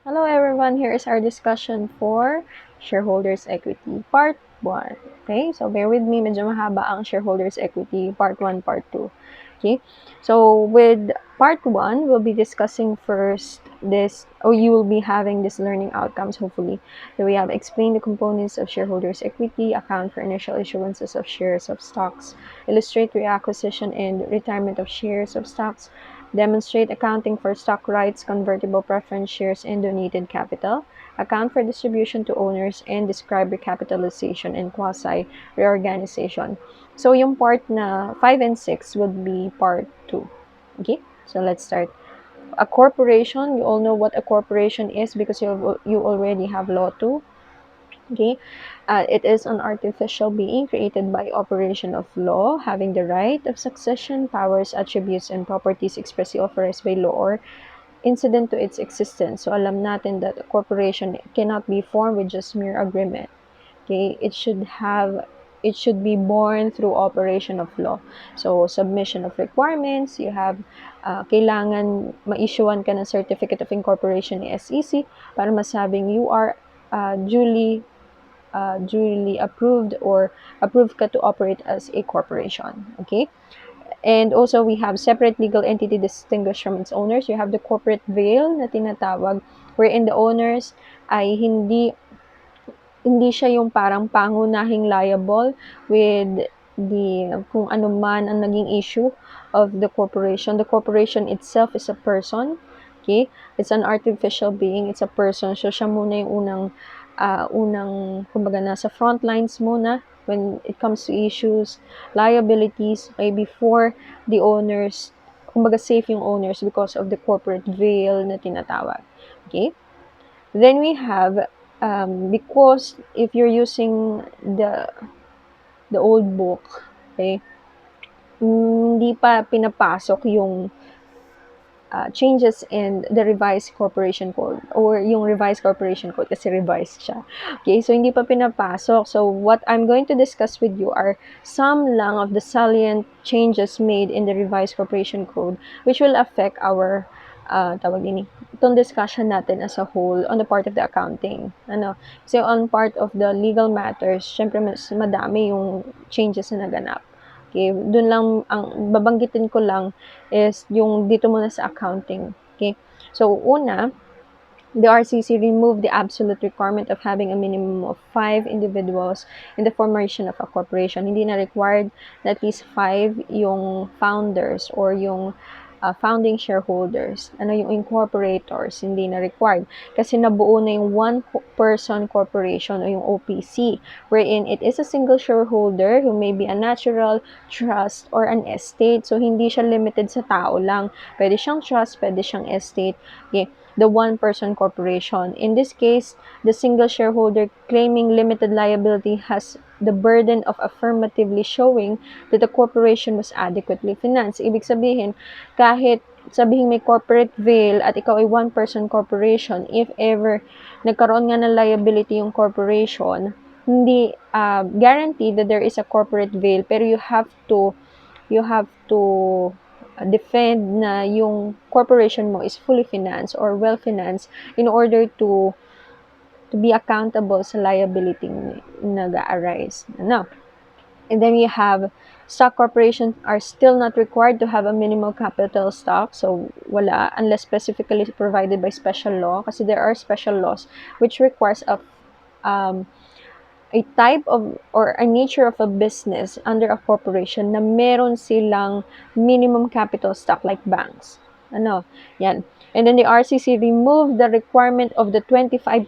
Hello everyone, here is our discussion for shareholders equity part 1. Okay, so bear with me, medyo mahaba ang shareholders equity part 1, part 2. Okay, so with part 1, we'll be discussing first you will be having this learning outcomes hopefully. So we have explained the components of shareholders equity, account for initial issuances of shares of stocks, illustrate reacquisition and retirement of shares of stocks, demonstrate accounting for stock rights, convertible preference shares, and donated capital, account for distribution to owners, and describe recapitalization and quasi-reorganization. So yung part na 5 and 6 would be part 2. Okay, so let's start. A corporation, you all know what a corporation is because you already have law 2. Okay, it is an artificial being created by operation of law, having the right of succession, powers, attributes, and properties expressly authorized by law or incident to its existence. So alam natin that a corporation cannot be formed with just mere agreement. Okay, it should be born through operation of law. So submission of requirements, you have kailangan ma-issuean ka ng certificate of incorporation ni SEC para masabing you are duly approved or approved ka to operate as a corporation. Okay? And also, we have separate legal entity distinguished from its owners. You have the corporate veil na tinatawag, wherein the owners ay hindi siya yung parang pangunahing liable with kung ano man ang naging issue of the corporation. The corporation itself is a person. Okay? It's an artificial being. It's a person. So, siya muna yung kumbaga, nasa front lines muna when it comes to issues, liabilities, okay, before the owners, kumbaga, safe yung owners because of the corporate veil na tinatawag. Okay? Then we have, because if you're using the old book, okay, hindi pa pinapasok yung changes in the revised corporation code or yung revised corporation code kasi revised siya. Okay, so hindi pa pinapasok. So what I'm going to discuss with you are some lang of the salient changes made in the revised corporation code which will affect our itong discussion natin as a whole on the part of the accounting. Kasi on part of the legal matters, syempre mas madami yung changes na naganap. Okay, dun lang ang babanggitin ko lang is yung dito muna sa accounting. Okay, so una, the RCC removed the absolute requirement of having a minimum of 5 individuals in the formation of a corporation. Hindi na required na at least 5 yung founders or yung founding shareholders. Yung incorporators, hindi na required. Kasi nabuo na yung one-person corporation o yung OPC, wherein it is a single shareholder who may be a natural, trust, or an estate. So, hindi siya limited sa tao lang. Pwede siyang trust, pwede siyang estate. Okay. The one-person corporation. In this case, the single shareholder claiming limited liability has the burden of affirmatively showing that the corporation was adequately financed. Ibig sabihin, kahit sabihin may corporate veil at ikaw ay one-person corporation, if ever nagkaroon nga ng liability yung corporation, hindi guaranteed that there is a corporate veil, pero you have to defend na yung corporation mo is fully financed or well financed in order to be accountable sa liability nag-arise. And then we have stock corporations are still not required to have a minimal capital stock. So, wala unless specifically provided by special law kasi there are special laws which requires a type of or a nature of a business under a corporation na meron silang minimum capital stock like banks. Yan. And then the RCC removed the requirement of the 25%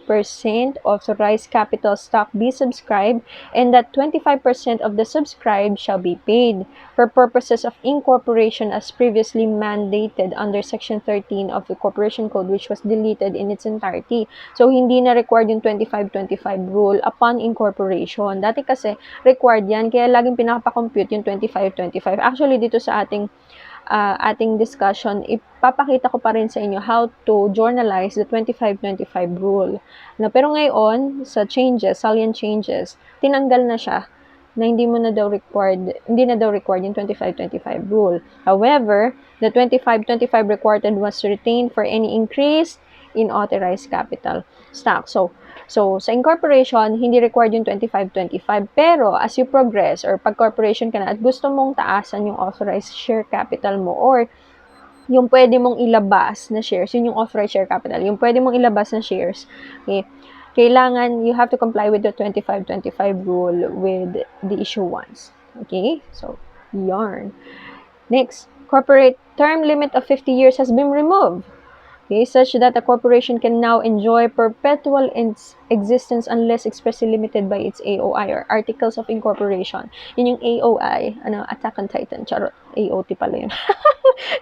authorized capital stock be subscribed and that 25% of the subscribed shall be paid for purposes of incorporation as previously mandated under Section 13 of the Corporation Code which was deleted in its entirety. So, hindi na required yung 25-25 rule upon incorporation. Dati kasi required yan, kaya laging pinapa-compute yung 25-25. Actually, dito sa ating discussion, ipapakita ko pa rin sa inyo how to journalize the 25-25 rule. Pero ngayon, sa salient changes, tinanggal na siya na hindi na daw required yung 25-25 rule. However, the 25-25 required was retained for any increase in authorized capital stock. So sa incorporation, hindi required yung 25-25. Pero, as you progress, or pag corporation ka na at gusto mong taasan yung authorized share capital mo, or yung pwede mong ilabas na shares, yun yung authorized share capital, yung pwede mong ilabas na shares, okay, kailangan, you have to comply with the 25-25 rule with the issuance. Okay? So, yarn. Next, corporate term limit of 50 years has been removed. Okay, such that a corporation can now enjoy perpetual existence unless expressly limited by its AOI, or Articles of Incorporation. Yun yung AOI, Attack on Titan, charot, AOT pala yun.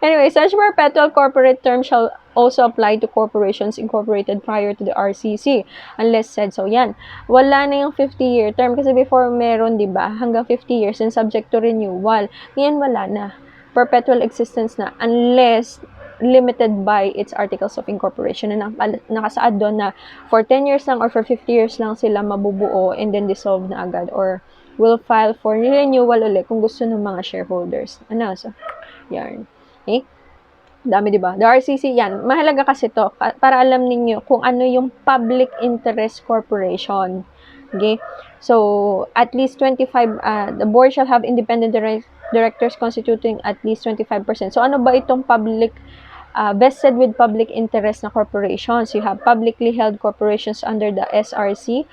Anyway, such perpetual corporate term shall also apply to corporations incorporated prior to the RCC, unless said so. Yan, wala na yung 50-year term, kasi before meron, di ba, hanggang 50 years and subject to renewal. Ngayon wala na, perpetual existence na, unless limited by its articles of incorporation, na nakasaad doon na for 10 years lang or for 50 years lang sila mabubuo and then dissolve na agad, or will file for renewal ulit kung gusto ng mga shareholders. So, yan. Okay? Dami, diba? The RCC, yan. Mahalaga kasi to para alam ninyo kung ano yung public interest corporation. Okay? So, at least 25, the board shall have independent directors constituting at least 25%. So, ano ba itong public vested with public interest na corporations? You have publicly held corporations under the SRC,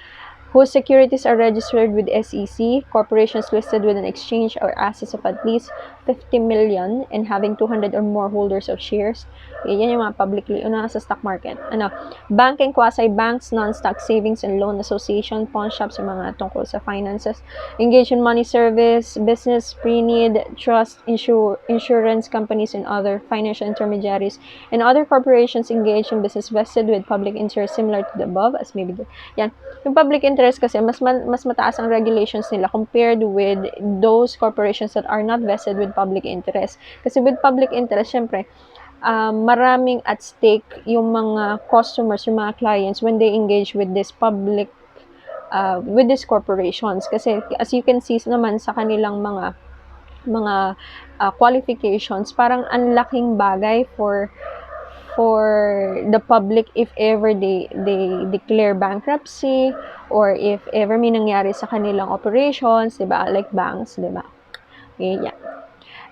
whose securities are registered with SEC, corporations listed with an exchange or assets of at least 50 million and having 200 or more holders of shares. Yan yung mga publicly, sa stock market. Bank and quasi-banks, non-stock savings and loan association, pawn shops, yung mga tungkol sa finances, engage in money service, business, pre-need, trust, insurance companies, and other financial intermediaries, and other corporations engaged in business vested with public interest similar to the above, as maybe yan. Yung public interest kasi, mas mataas ang regulations nila compared with those corporations that are not vested with public interest. Kasi with public interest, syempre, maraming at stake yung mga customers, yung mga clients when they engage with this public, with these corporations. Kasi as you can see naman sa kanilang mga qualifications, parang ang laking bagay for the public if ever they declare bankruptcy, or if ever may nangyari sa kanilang operations, diba? Like banks, diba? Okay, yeah.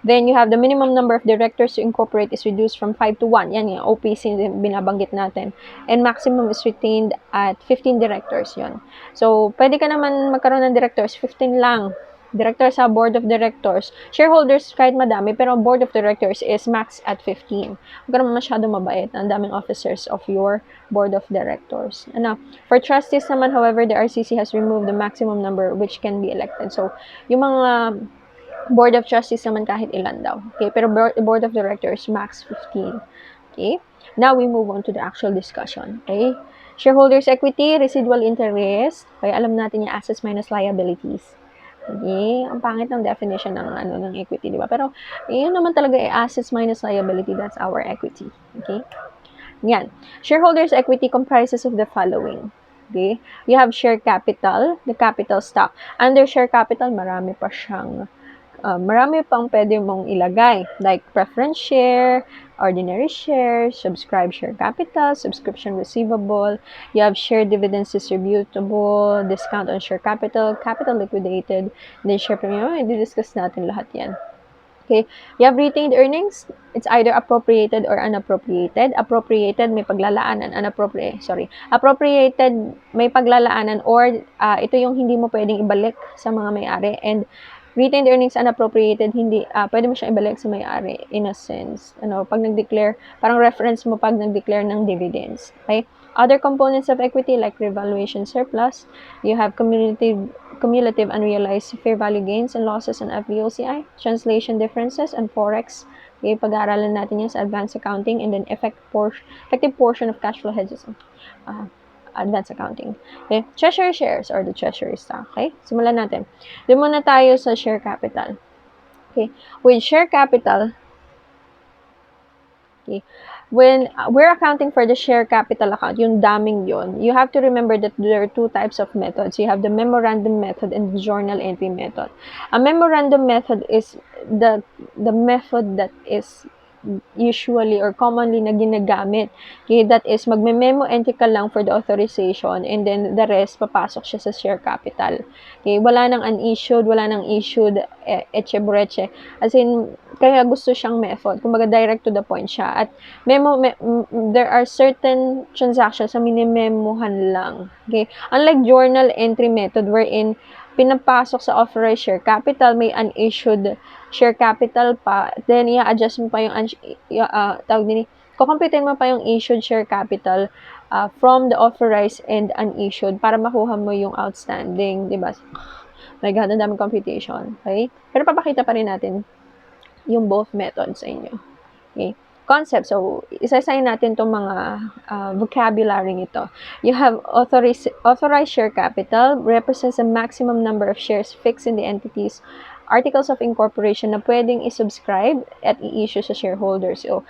Then you have the minimum number of directors to incorporate is reduced from 5 to 1. Yan yung OPC binabanggit natin. And maximum is retained at 15 directors yon. So, pwede ka naman magkaroon ng directors, 15 lang. Director sa board of directors. Shareholders, kahit madami, pero board of directors is max at 15. Huwag ka naman masyado mabait. Ang daming officers of your board of directors. For trustees naman, however, the RCC has removed the maximum number which can be elected. So, yung mga board of trustees naman kahit ilan daw. Okay, pero board of directors, max 15. Okay, now we move on to the actual discussion. Okay, shareholders' equity, residual interest. Okay, alam natin yung assets minus liabilities. Okay, ang pangit ng definition ng equity, di ba? Pero yun naman talaga assets minus liability, that's our equity. Okay, yan. Shareholders' equity comprises of the following. Okay, you have share capital, the capital stock. Under share capital, marami pang pwede mong ilagay, like preference share, ordinary share, subscribed share capital, subscription receivable, you have share dividends distributable, discount on share capital, capital liquidated, then share premium. I-discuss natin lahat yan. Okay, you have retained earnings. It's either appropriated or unappropriated. Appropriated, may paglalaanan. Appropriated, may paglalaanan, or ito yung hindi mo pwedeng ibalik sa mga may-ari. And retained earnings unappropriated, hindi, pwede mo siyang ibalik sa may-ari in a sense. Pag nag-declare, parang reference mo pag nag-declare ng dividends. Okay? Other components of equity like revaluation surplus, you have cumulative unrealized fair value gains and losses on FVOCI, translation differences, and forex. Okay, pag-aaralan natin yan sa advanced accounting, and then effective portion of cash flow hedges. Advanced accounting. Okay, treasury shares or the treasury stock. Okay, simulan natin. Doon muna tayo sa share capital. Okay, with share capital, okay, when we're accounting for the share capital account, yung daming yun, you have to remember that there are two types of methods. You have the memorandum method and the journal entry method. A memorandum method is the method that is usually or commonly na ginagamit. Okay, that is magme-memo entry ka lang for the authorization and then the rest papasok siya sa share capital. Okay, wala nang unissued, wala nang issued, etche breche. As in, kaya gusto siyang method. Kumbaga direct to the point siya. At there are certain transactions na minimemohan lang. Okay, unlike journal entry method wherein pinapasok sa authorized share capital, may unissued share capital pa, then i-adjust mo pa yung tawag din, kukumputin mo pa yung issued share capital from the authorized and unissued para makuha mo yung outstanding, di ba? My God, ang daming computation. Okay? Pero papakita pa rin natin yung both methods sa inyo. Okay? Concept. So, isa-assign natin itong mga vocabulary ito. You have authorized share capital represents a maximum number of shares fixed in the entity's articles of incorporation na pwedeng i-subscribe at i-issue sa shareholders. So,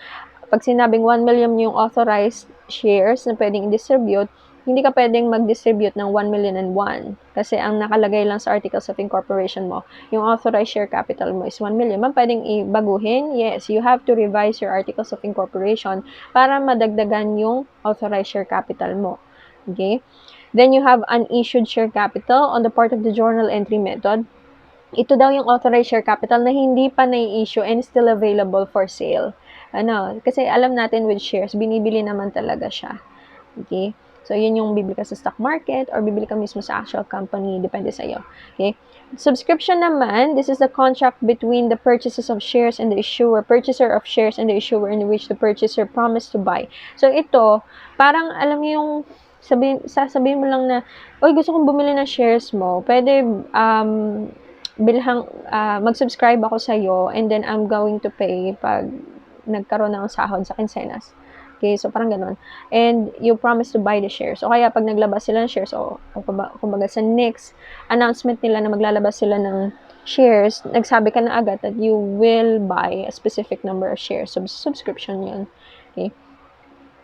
pag sinabing 1 million yung authorized shares na pwedeng i-distribute, hindi ka pwedeng mag-distribute ng 1,000,001 kasi ang nakalagay lang sa articles of incorporation mo, yung authorized share capital mo is 1 million. Man, pwedeng ibaguhin? Yes, you have to revise your articles of incorporation para madagdagan yung authorized share capital mo. Okay? Then you have unissued share capital on the part of the journal entry method. Ito daw yung authorized share capital na hindi pa na-issue and still available for sale. Kasi alam natin with shares, binibili naman talaga siya. Okay? So, yun yung bibili ka sa stock market or bibili ka mismo sa actual company. Depende sa'yo. Okay? Subscription naman, this is the contract between the purchases of shares and the issuer, purchaser of shares and the issuer in which the purchaser promised to buy. So, ito, parang alam niyo yung sasabihin mo lang na, oy, gusto kong bumili ng shares mo. Pwede, mag-subscribe ako sa'yo and then I'm going to pay pag nagkaroon ng sahod sa quincenas. Okay, so parang ganun. And you promise to buy the shares. O kaya pag naglabas sila ng shares, kumbaga sa next announcement nila na maglalabas sila ng shares, nagsabi ka na agad that you will buy a specific number of shares. So, subscription yun. Okay.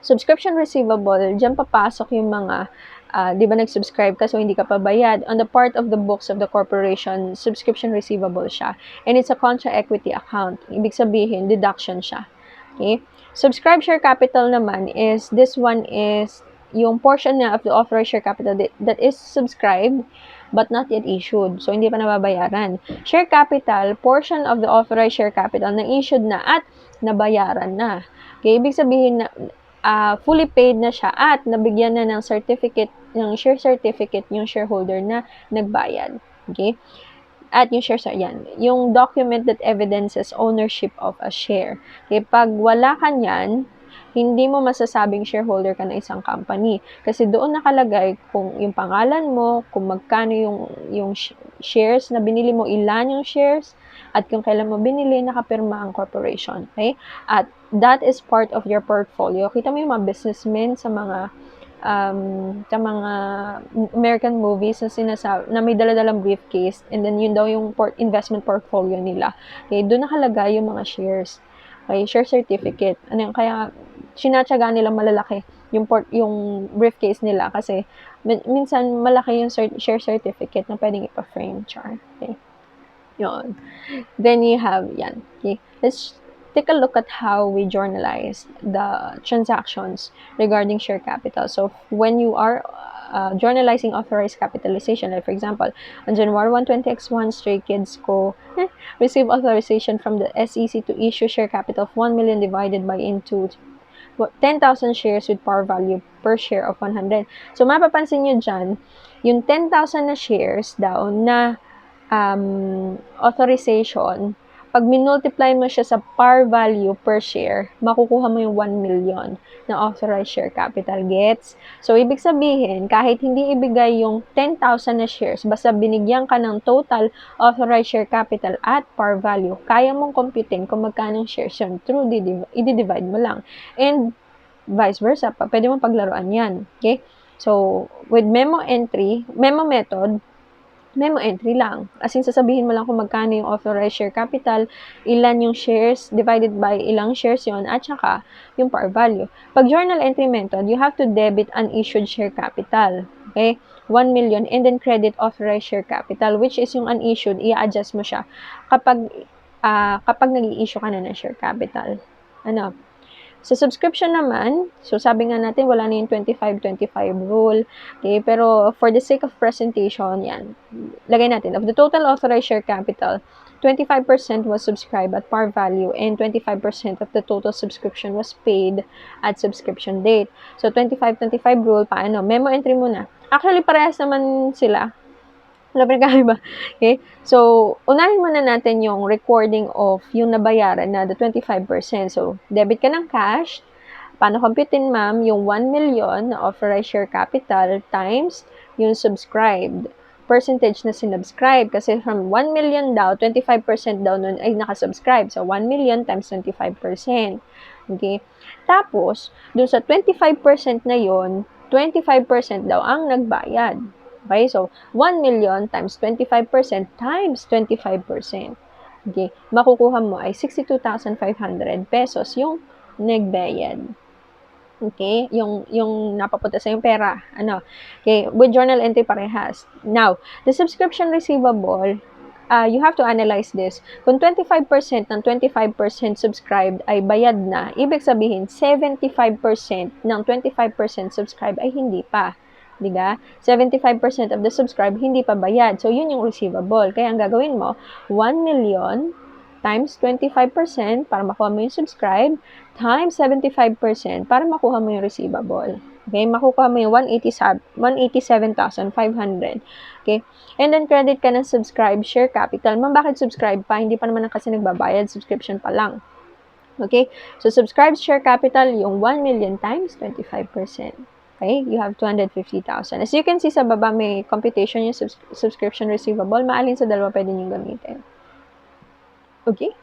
Subscription receivable, dyan papasok yung mga, di ba nag-subscribe ka so hindi ka pa bayad. On the part of the books of the corporation, subscription receivable siya. And it's a contra equity account. Ibig sabihin, deduction siya. Okay? Subscribed share capital naman is, this one is yung portion na of the authorized share capital that is subscribed but not yet issued. So, hindi pa nababayaran. Share capital, portion of the authorized share capital na issued na at nabayaran na. Okay? Ibig sabihin na fully paid na siya at nabigyan na ng certificate, ng share certificate yung shareholder na nagbayad. Okay? At yung shares, yan, yung document that evidences ownership of a share. Okay, pag wala ka niyan, hindi mo masasabing shareholder ka ng isang company. Kasi doon nakalagay kung yung pangalan mo, kung magkano yung shares na binili mo, ilan yung shares, at kung kailan mo binili, nakapirma ang corporation. Okay? At that is part of your portfolio. Kita mo yung mga businessmen sa mga American movies na may dala-dalang briefcase and then yun daw yung investment portfolio nila. Okay, doon nakalagay yung mga shares. Okay, share certificate. Kaya sinatsaga nila malalaki yung briefcase nila kasi minsan malaki yung share certificate na pwedeng ipa-frame chart. Okay. Yun. Then you have yan. Okay. Let's take a look at how we journalize the transactions regarding share capital. So, when you are journalizing authorized capitalization, like for example, on January 1, 20X1, Stray Kids Co. Receive authorization from the SEC to issue share capital of 1 million divided by into 10,000 shares with par value per share of 100. So, mapapansin nyo dyan, yung 10,000 na shares daw na authorization, pag minultiply mo siya sa par value per share, makukuha mo yung 1 million na authorized share capital. Gets? So, ibig sabihin, kahit hindi ibigay yung 10,000 na shares, basta binigyan ka ng total authorized share capital at par value, kaya mong computin kung magkano shares yun. Through i-divide mo lang. And vice versa, pwede mong paglaruan yan. Okay? So, with memo method, memo entry lang. As in, sasabihin mo lang kung magkano yung authorized share capital, ilan yung shares, divided by ilang shares yon at saka yung par value. Pag journal entry method, you have to debit unissued share capital. Okay? 1 million and then credit authorized share capital, which is yung unissued, i-adjust mo siya kapag nag-i-issue ka na ng share capital. Ano, sa subscription naman, so sabi nga natin wala na yung 25-25 rule. Okay, pero for the sake of presentation, yan. Lagay natin, of the total authorized share capital, 25% was subscribed at par value and 25% of the total subscription was paid at subscription date. So 25-25 rule, paano? Memo entry muna. Actually, parehas naman sila. Wala ba? Okay? So, unahin muna natin yung recording of yung nabayaran na the 25%. So, debit ka ng cash. Paano computein, ma'am, yung 1 million na authorized share capital times yung subscribed. Percentage na sinubscribe. Kasi from 1 million daw, 25% daw nun ay nakasubscribe. So, 1 million times 25%. Okay? Tapos, dun sa 25% na yon, 25% daw ang nagbayad. Okay? So, 1 million times 25% times 25%. Okay? Makukuha mo ay 62,500 pesos yung nagbayad. Okay? Yung napapunta sa yung pera. Ano? Okay? With journal entry parehas. Now, the subscription receivable, you have to analyze this. Kung 25% ng 25% subscribed ay bayad na, ibig sabihin 75% ng 25% subscribed ay hindi pa. Diba? 75% of the subscribe hindi pa bayad. So, yun yung receivable. Kaya ang gagawin mo, 1 million times 25% para makuha mo yung subscribe times 75% para makuha mo yung receivable. Okay? Makukuha mo yung 187,500. Okay? And then, credit ka ng subscribe share capital. Ma'am, bakit subscribe pa? Hindi pa naman kasi nagbabayad. Subscription pa lang. Okay? So, subscribe share capital yung 1 million times 25%. Okay? You have 250,000. As you can see sa baba, may computation yung subscription receivable. Maalin sa dalawa pwede nyo gamitin. Okay?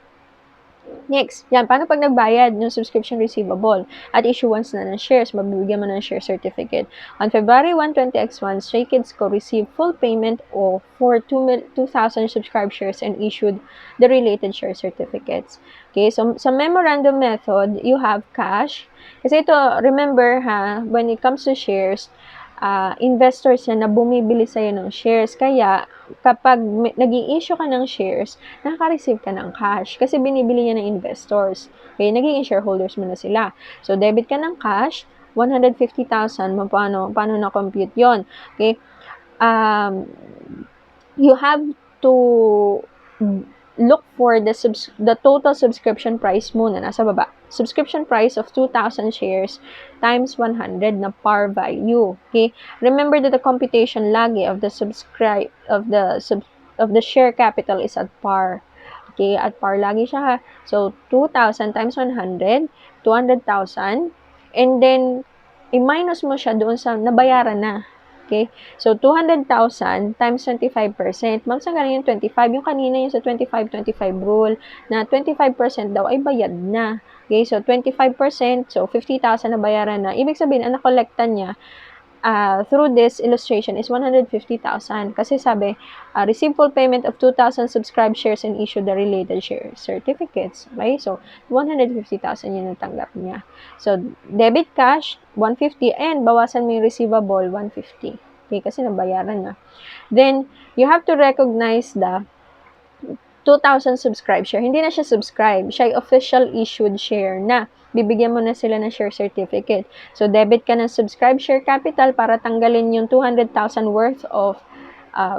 Next, yan, paano pag nagbayad ng subscription receivable at issuance na ng shares, mabibigyan mo ng share certificate. On February 1, 20X1, Stray Kids Co. received full payment of for 2,000 subscribed shares and issued the related share certificates. Okay, so sa memorandum method, you have cash. Kasi ito, remember ha, when it comes to shares, investors yan na bumibili sa'yo ng shares. Kaya, kapag nag-i-issue ka ng shares, nakaka-receive ka ng cash kasi binibili niya ng investors. Okay, naging shareholders mo na sila. So, debit ka ng cash, 150,000. Paano na-compute yon? Okay, you have to look for the total subscription price muna, nasa baba. Subscription price of 2,000 shares times 100 na par value. Okay? Remember that the computation lagi of the share capital is at par. Okay? At par lagi siya ha. So 2,000 times 100, 200,000. And then i-minus mo siya doon sa nabayaran na. Okay? So, 200,000 times 25%. Ma'am, saan galing yung 25? Yung kanina yung sa 25-25 rule na 25% daw ay bayad na. Okay? So, 25%, so 50,000 na bayaran na. Ibig sabihin, ang nakolekta niya through this illustration is 150,000. Kasi sabi, receive full payment of 2,000 subscribed shares and issue the related share certificates. Okay? So, 150,000 yun natanggap niya. So, debit cash, 150, and bawasan mo yung receivable, 150. Okay? Kasi nabayaran na. Then, you have to recognize the 2,000 subscribed share. Hindi na siya subscribe. Siya ay official issued share na. Bibigyan mo na sila ng share certificate. So, debit ka ng subscribe share capital para tanggalin yung 200,000 worth of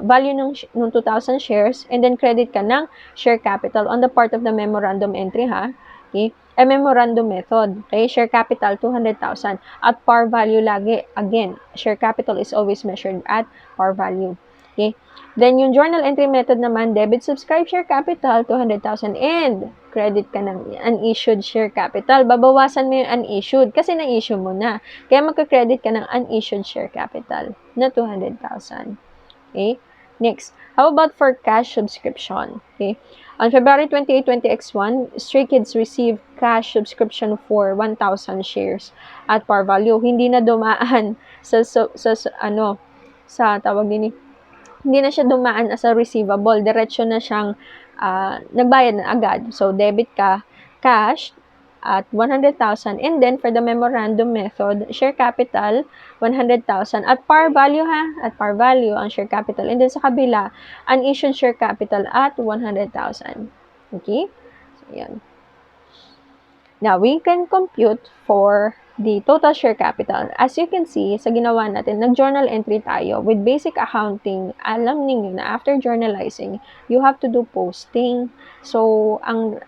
value ng 2,000 shares, and then credit ka ng share capital on the part of the memorandum entry, ha? Okay? A memorandum method. Okay? Share capital, 200,000. At par value lagi. Again, share capital is always measured at par value. Okay? Then, yung journal entry method naman, debit subscribe share capital, 200,000, and credit ka ng unissued share capital. Babawasan mo yung unissued kasi na-issue mo na. Kaya magka-credit ka ng unissued share capital na 200,000. Okay? Next, how about for cash subscription? Okay? On February 28, 20X1, Stray Kids received cash subscription for 1,000 shares at par value. Hindi na dumaan sa tawag din, hindi na siya dumaan as a receivable. Diretso na siyang nagbayad na agad. So, debit ka, cash, at 100,000. And then, for the memorandum method, share capital, 100,000. At par value, ha? At par value ang share capital. And then, sa kabila, unissued share capital at 100,000. Okay? So, yan. Now, we can compute for the total share capital. As you can see, sa ginawa natin, nag-journal entry tayo. With basic accounting, alam ninyo na after journalizing, you have to do posting. So, ang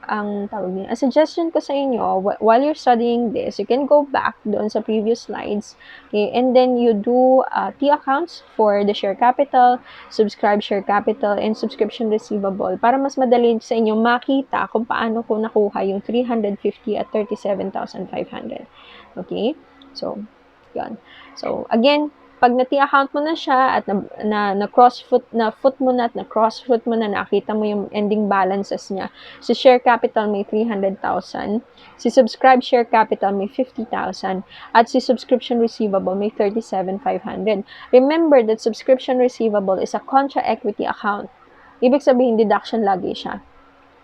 tawag niya, a suggestion ko sa inyo, while you're studying this, you can go back doon sa previous slides, okay, and then you do T accounts for the share capital, subscribe share capital, and subscription receivable para mas madali sa inyo makita kung paano ko nakuha yung 350 at 37,500. Okay? So, yun. So, again, pag na-T account mo na siya at na cross foot mo na at na cross foot mo na, nakita mo yung ending balances niya. Si share capital may 300,000, si subscribe share capital may 50,000, at si subscription receivable may 37,500. Remember that subscription receivable is a contra equity account. Ibig sabihin, deduction lagi siya.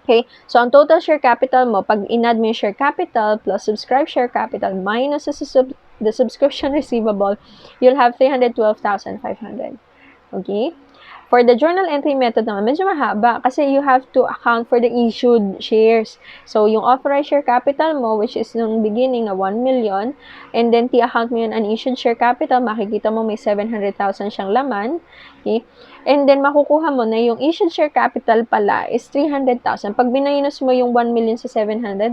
Okay? So, ang total share capital mo, pag in-add mo yung share capital plus subscribe share capital minus the subscription receivable, you'll have 312,500. Okay? For the journal entry method naman, medyo mahaba kasi you have to account for the issued shares. So, yung authorized share capital mo, which is nung beginning na 1 million, and then T-account mo yun unissued share capital, makikita mo may 700,000 siyang laman. Okay? And then, makukuha mo na yung issued share capital pala is 300,000. Pag binayunos mo yung 1 million sa 700,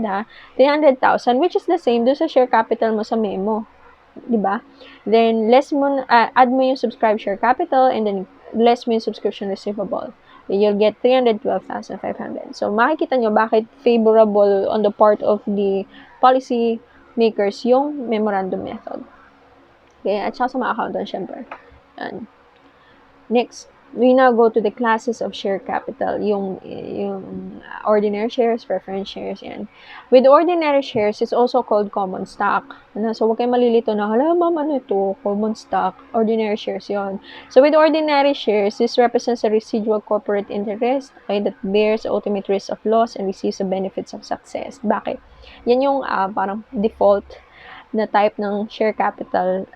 300,000, which is the same do sa share capital mo sa memo. Diba? Then, add mo yung subscribe share capital, and then less mo yung subscription receivable. You'll get 312,500. So, makikita nyo bakit favorable on the part of the policy makers yung memorandum method. Okay, at saka sa mga accountant, syempre. Yan. Next, we now go to the classes of share capital, yung ordinary shares, preference shares, yan. With ordinary shares, it's also called common stock. So, huwag kayong malilito na, hala, ma'am, ano ito? Common stock, ordinary shares yon. So, with ordinary shares, this represents a residual corporate interest, okay, that bears the ultimate risk of loss and receives the benefits of success. Bakit? Yan yung parang default na type ng share capital,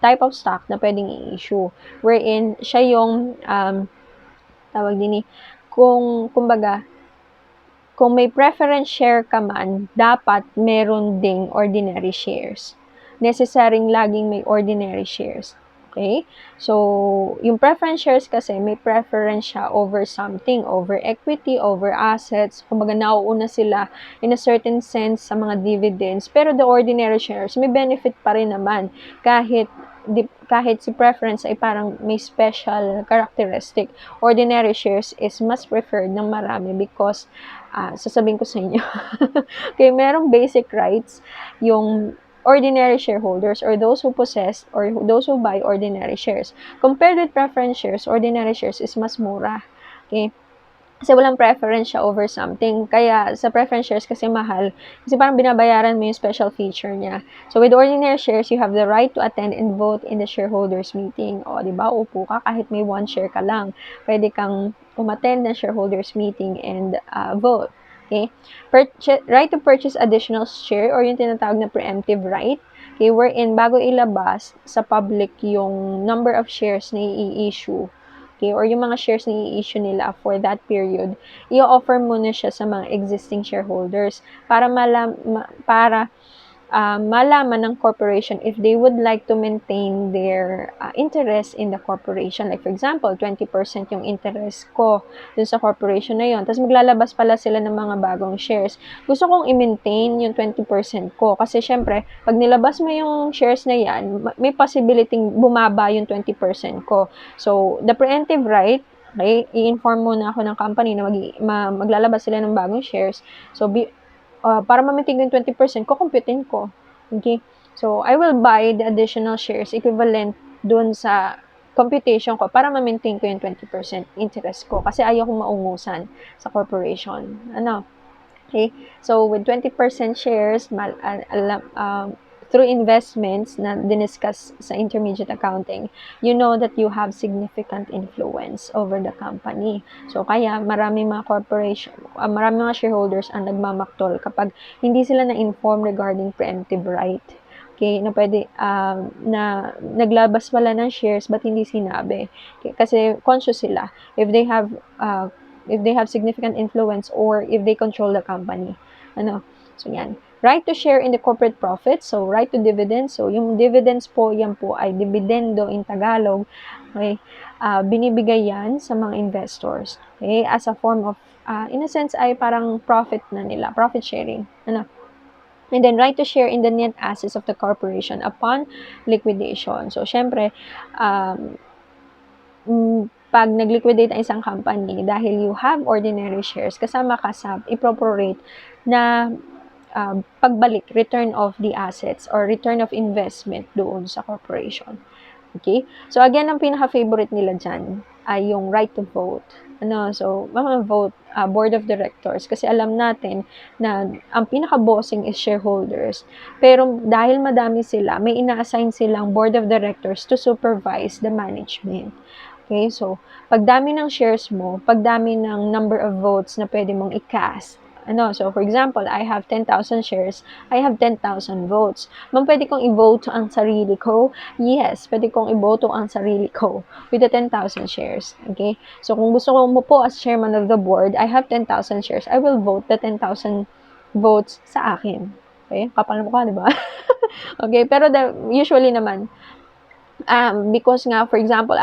type of stock na pwedeng i-issue. Wherein, siya yung, tawag din kumbaga, kung may preference share ka man, dapat meron ding ordinary shares. Necessarying laging may ordinary shares. Okay? So, yung preference shares kasi, may preference siya over something, over equity, over assets. Kumbaga, nauuna sila in a certain sense sa mga dividends. Pero the ordinary shares, may benefit pa rin naman. Kahit si preference ay parang may special characteristic. Ordinary shares is mas preferred ng marami because, sasabihin ko sa inyo, okay, merong basic rights yung ordinary shareholders or those who possess or those who buy ordinary shares. Compared with preference shares, ordinary shares is mas mura. Okay? Kasi walang preference siya over something. Kaya sa preference shares kasi mahal. Kasi parang binabayaran mo yung special feature niya. So with ordinary shares, you have the right to attend and vote in the shareholders meeting. O, di ba? Upo ka kahit may 1 share ka lang. Pwede kang umattend ng shareholders meeting and vote. Okay? Right to purchase additional share or yung tinatawag na preemptive right. Okay, wherein bago ilabas sa public yung number of shares na i-issue, okay, or yung mga shares na i-issue nila for that period, i-offer muna siya sa mga existing shareholders para malaman ng corporation if they would like to maintain their interest in the corporation. Like for example, 20% yung interest ko dun sa corporation na yon. Tapos maglalabas pala sila ng mga bagong shares. Gusto kong i-maintain yung 20% ko kasi syempre, pag nilabas mo yung shares na yan, may possibility bumaba yung 20% ko. So, the preemptive right, okay, i-inform muna ako ng company na maglalabas sila ng bagong shares. So, para ma-maintain yung 20%, kukumputin ko. Okay? So, I will buy the additional shares equivalent dun sa computation ko para ma-maintain ko yung 20% interest ko kasi ayaw kong maungusan sa corporation. Okay? So, with 20% shares, through investments na diniscuss sa intermediate accounting, you know that you have significant influence over the company. So, kaya marami mga shareholders ang nagmamaktol kapag hindi sila na-inform regarding preemptive right. Okay, na pwede, na naglabas wala ng shares but hindi sinabi. Okay, kasi conscious sila if they have significant influence or if they control the company. So yan. right to share in the corporate profits, so right to dividends. So yung dividends po, yan po ay dividendo in Tagalog. Okay? Binibigay yan sa mga investors. Okay? As a form of, in a sense, ay parang profit na nila, profit sharing. Ano? And then, right to share in the net assets of the corporation upon liquidation. So, syempre, pag nag-liquidate ang isang company, dahil you have ordinary shares, kasama ka sa iproprorate na pagbalik, return of the assets or return of investment doon sa corporation. Okay? So, again, ang pinaka-favorite nila dyan ay yung right to vote. So, mga vote, board of directors. Kasi alam natin na ang pinaka-bossing is shareholders. Pero dahil madami sila, may ina-assign silang board of directors to supervise the management. Okay? So, pagdami ng shares mo, pagdami ng number of votes na pwede mong i-cast, so for example, I have 10,000 shares, I have 10,000 votes. Pwede kong i-vote ang sarili ko? Yes, pwede kong i-vote ang sarili ko with the 10,000 shares. Okay? So, kung gusto ko umupo as chairman of the board, I have 10,000 shares, I will vote the 10,000 votes sa akin. Okay? Kapal mo ka, di ba? Okay, pero usually naman, because nga, for example,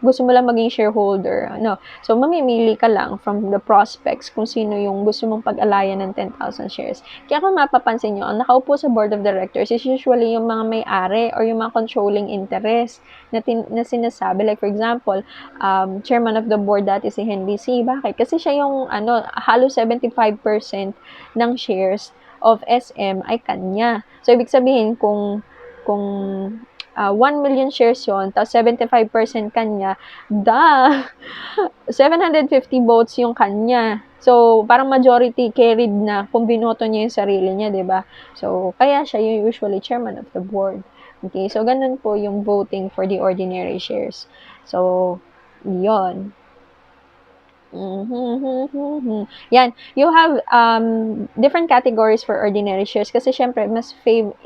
gusto mo lang maging shareholder, so mamimili ka lang from the prospects kung sino yung gusto mong pag-alayan ng 10,000 shares. Kaya kung mapapansin nyo, ang nakaupo sa board of directors is usually yung mga may-ari or yung mga controlling interest na sinasabi. Like, for example, chairman of the board dati si Henry C. Bakit? Kasi siya yung, halos 75% ng shares of SM ay kanya. So, ibig sabihin, kung 1 million shares yon, tapos 75% kanya, 750 votes yung kanya. So, parang majority carried na kung binoto niya yung sarili niya, di ba? So, kaya siya yung usually chairman of the board. Okay, so ganun po yung voting for the ordinary shares. So, yon. Yan. You have different categories for ordinary shares kasi syempre mas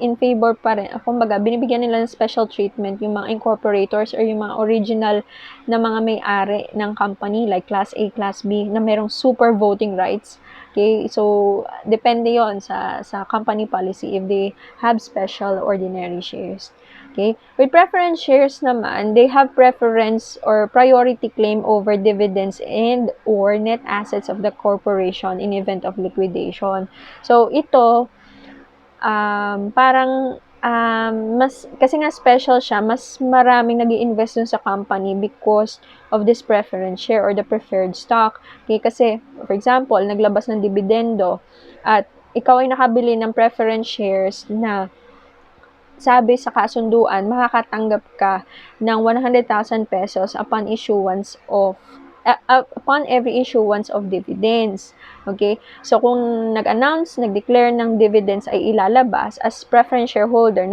in favor pa rin. Kumbaga, binibigyan nila ng special treatment yung mga incorporators or yung mga original na mga may-ari ng company like Class A, Class B na merong super voting rights. Okay? So, depende yon sa company policy if they have special ordinary shares. Okay? With preference shares naman, they have preference or priority claim over dividends and or net assets of the corporation in event of liquidation. So, ito, parang, kasi nga special siya, mas maraming nag-i-invest dun sa company because of this preference share or the preferred stock. Okay? Kasi, for example, naglabas ng dividendo at ikaw ay nakabili ng preference shares na sabi sa kasunduan, makakatanggap ka ng 100,000 pesos upon issuance of upon every issuance of dividends. Okay? So, kung nag-announce, nag-declare ng dividends ay ilalabas as preference shareholder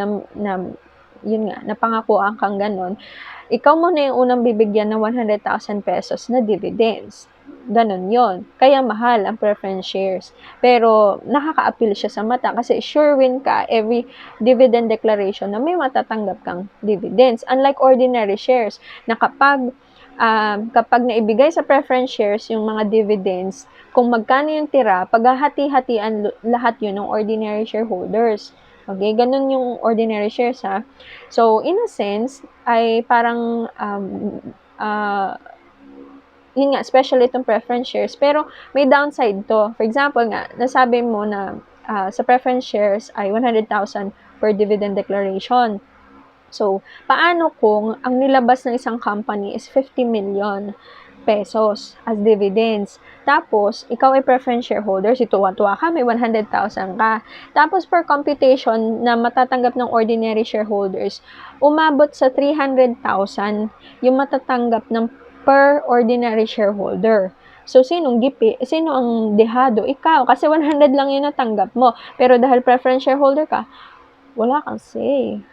yun nga, napangakuan kang ganon, ikaw muna yung unang bibigyan ng 100,000 pesos na dividends. Ganon yon. Kaya mahal ang preference shares. Pero nakaka-appeal siya sa mata kasi sure win ka every dividend declaration na may matatanggap kang dividends. Unlike ordinary shares na kapag naibigay sa preference shares yung mga dividends, kung magkano yung tira, paghahati-hatian lahat yun ng ordinary shareholders. Okay, ganun yung ordinary shares ha. So, in a sense, ay parang yun nga, special itong preference shares. Pero, may downside to. For example nga, nasabi mo na sa preference shares ay 100,000 per dividend declaration. So, paano kung ang nilabas ng isang company is 50 million pesos as dividends? Tapos, ikaw ay preference shareholder, si tuwa-tuwa ka, may 100,000 ka. Tapos, per computation na matatanggap ng ordinary shareholders, umabot sa 300,000 yung matatanggap ng per ordinary shareholder. So, sino ang dehado? Ikaw, kasi 100 lang yung natanggap mo. Pero dahil preference shareholder ka, wala kang say.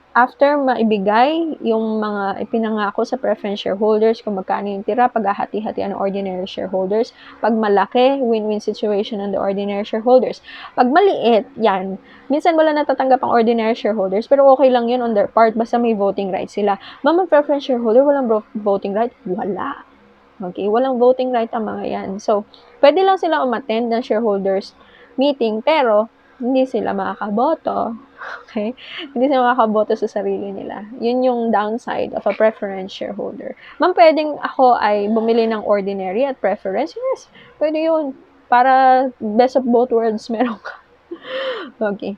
After maibigay yung mga ipinangako sa preference shareholders, kung magkano yung tira, paghahati-hatian ng ordinary shareholders. Pag malaki, win-win situation ng the ordinary shareholders. Pag maliit, yan. Minsan wala natatanggap ang ordinary shareholders, pero okay lang yun on their part, basta may voting rights sila. Preference shareholder, walang voting right? Wala. Okay, walang voting right ang mga yan. So, pwede lang sila umattend ng shareholders meeting, pero hindi sila makakaboto. Okay? Hindi sila makakaboto sa sarili nila. Yun yung downside of a preference shareholder. Ma'am, pwedeng ako ay bumili ng ordinary at preference? Yes, pwede yun. Para best of both worlds meron ka. Okay.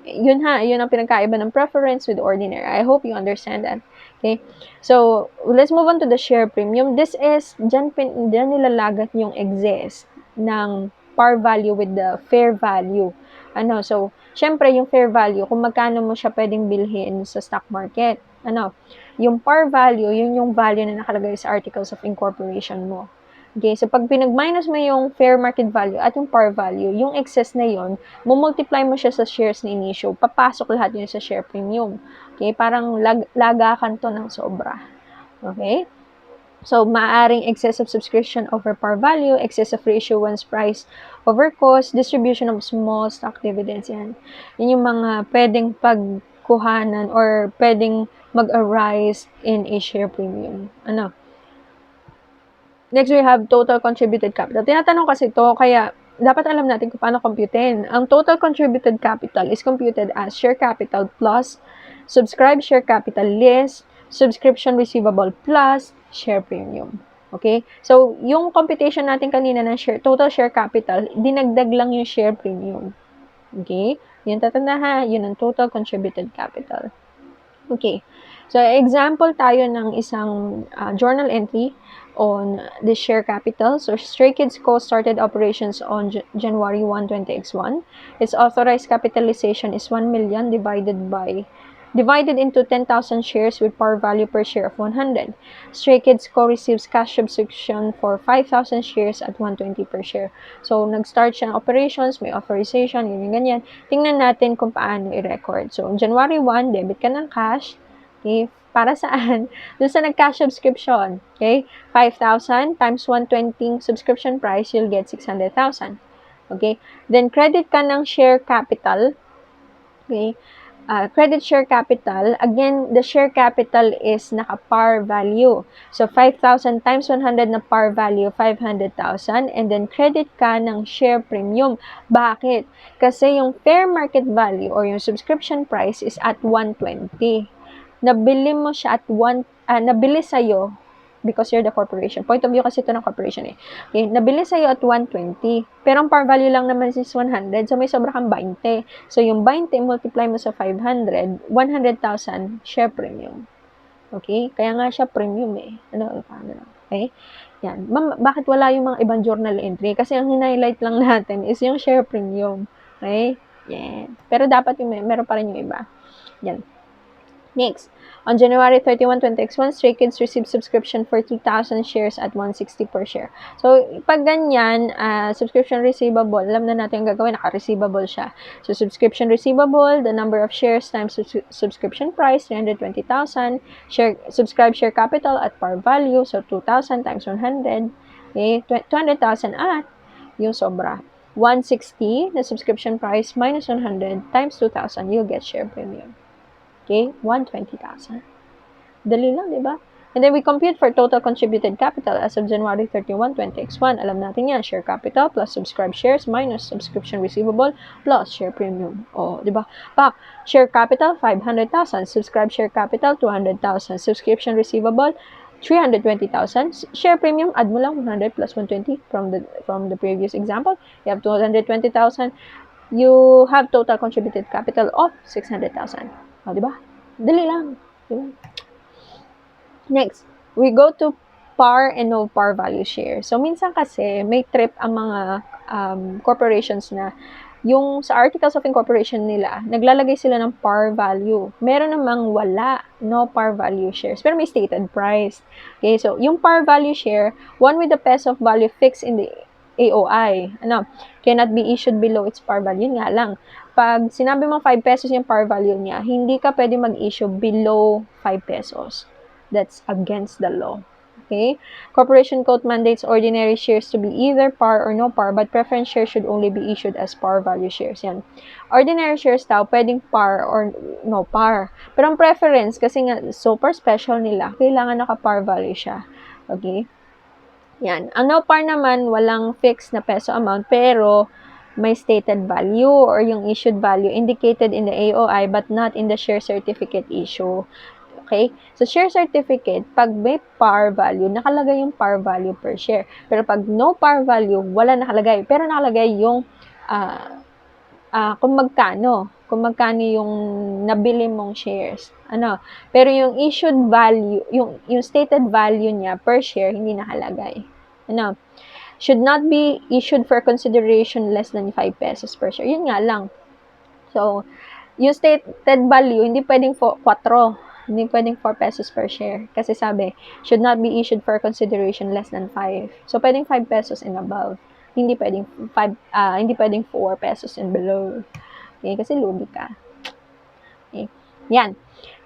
Yun ang pinagkaiba ng preference with ordinary. I hope you understand that. Okay? So, let's move on to the share premium. This is, dyan nilalagat yung excess ng par value with the fair value. So, syempre, yung fair value, kung magkano mo siya pwedeng bilhin sa stock market. Yung par value, yun yung value na nakalagay sa articles of incorporation mo. Okay, so pag pinag-minus mo yung fair market value at yung par value, yung excess na yon, multiply mo siya sa shares na in-issue, papasok lahat yun sa share premium. Okay, parang lagakan to ng sobra. Okay? So, maaring excessive subscription over par value, excessive reissuance price over cost, distribution of small stock dividends. Yan yung mga pwedeng pagkuhanan or pwedeng mag-arise in a share premium. Next, we have total contributed capital. Tinatanong kasi ito, kaya dapat alam natin kung paano computein. Ang total contributed capital is computed as share capital plus subscribed share capital less subscription receivable plus share premium. Okay? So, yung computation natin kanina ng total share capital, dinagdag lang yung share premium. Okay? Yun tatandaan, yun ang total contributed capital. Okay. So, example tayo ng isang journal entry on the share capital. So, Stray Kids Co. started operations on January 1, 20X1. Its authorized capitalization is 1 million divided into 10,000 shares with par value per share of 100. Stray Kids Co. receives cash subscription for 5,000 shares at 120 per share. So, nag-start siya ng operations, may authorization, ganyan. Tingnan natin kung paano i-record. So, January 1, debit ka ng cash. Okay? Para saan? Doon sa nag-cash subscription. Okay? 5,000 times 120 subscription price, you'll get 600,000. Okay? Then, credit ka ng share capital. Okay? Credit share capital, again, the share capital is naka-par value. So, 5,000 times 100 na par value, 500,000. And then, credit ka ng share premium. Bakit? Kasi yung fair market value or yung subscription price is at 120. Nabili mo siya at nabili sa'yo because you're the corporation. Point of view kasi ito ng corporation eh. Okay, nabili sa'yo at 120. Pero ang par value lang naman is 100. So, may sobra kang 20. So, yung 20, multiply mo sa 500, 100,000 share premium. Okay? Kaya nga siya premium eh. Okay? Yan. Ma'am, bakit wala yung mga ibang journal entry? Kasi ang hinighlight lang natin is yung share premium. Okay? Yan. Pero dapat yung meron pa rin yung iba. Yan. Next, on January 31, 20X1, Stray Kids received subscription for 2,000 shares at 160 per share. So, pag ganyan, subscription receivable, alam na natin yung gagawin, naka-receivable siya. So, subscription receivable, the number of shares times subscription price, 320,000, subscribed share capital at par value, so 2,000 times 100, okay, 200,000 at yung sobra. 160, the subscription price minus 100 times 2,000, you'll get share premium. Okay, 120,000. Dali lang, di ba? And then we compute for total contributed capital as of January 31, 20X1. Alam natin yan, share capital plus subscribed shares minus subscription receivable plus share premium. Di ba? Share capital, 500,000. Subscribed share capital, 200,000. Subscription receivable, 320,000. Share premium, add mo lang 100 plus 120 from the previous example. You have 220,000. You have total contributed capital of 600,000. Diba? Dali lang. Diba? Next, we go to par and no par value share. So, minsan kasi, may trip ang mga corporations na yung sa articles of incorporation nila, naglalagay sila ng par value. Meron namang wala, no par value shares. Pero may stated price. Okay, so, yung par value share, one with the peso of value fixed in the AOI, cannot be issued below its par value. Nga lang, pag sinabi mo 5 pesos yung par value niya, hindi ka pwede mag-issue below 5 pesos. That's against the law. Okay? Corporation Code mandates ordinary shares to be either par or no par, but preference shares should only be issued as par value shares. Yan. Ordinary shares daw, pwedeng par or no par. Pero ang preference, kasi nga super special nila, kailangan naka-par value siya. Okay? Yan. Ang no par naman, walang fixed na peso amount, pero may stated value or yung issued value indicated in the AOI but not in the share certificate issue. Okay? So, share certificate, pag may par value, nakalagay yung par value per share. Pero pag no par value, wala nakalagay. Pero nakalagay yung kung magkano yung nabili mong shares. Pero yung issued value, yung stated value niya per share, hindi nakalagay. Should not be issued for consideration less than 5 pesos per share. Yun nga lang. So, yung stated value, hindi pwedeng 4. Hindi pwedeng 4 pesos per share. Kasi sabi, should not be issued for consideration less than 5. So, pwedeng 5 pesos and above. Hindi pwedeng 4 pesos and below. Okay, kasi lugi ka. Okay. Yan.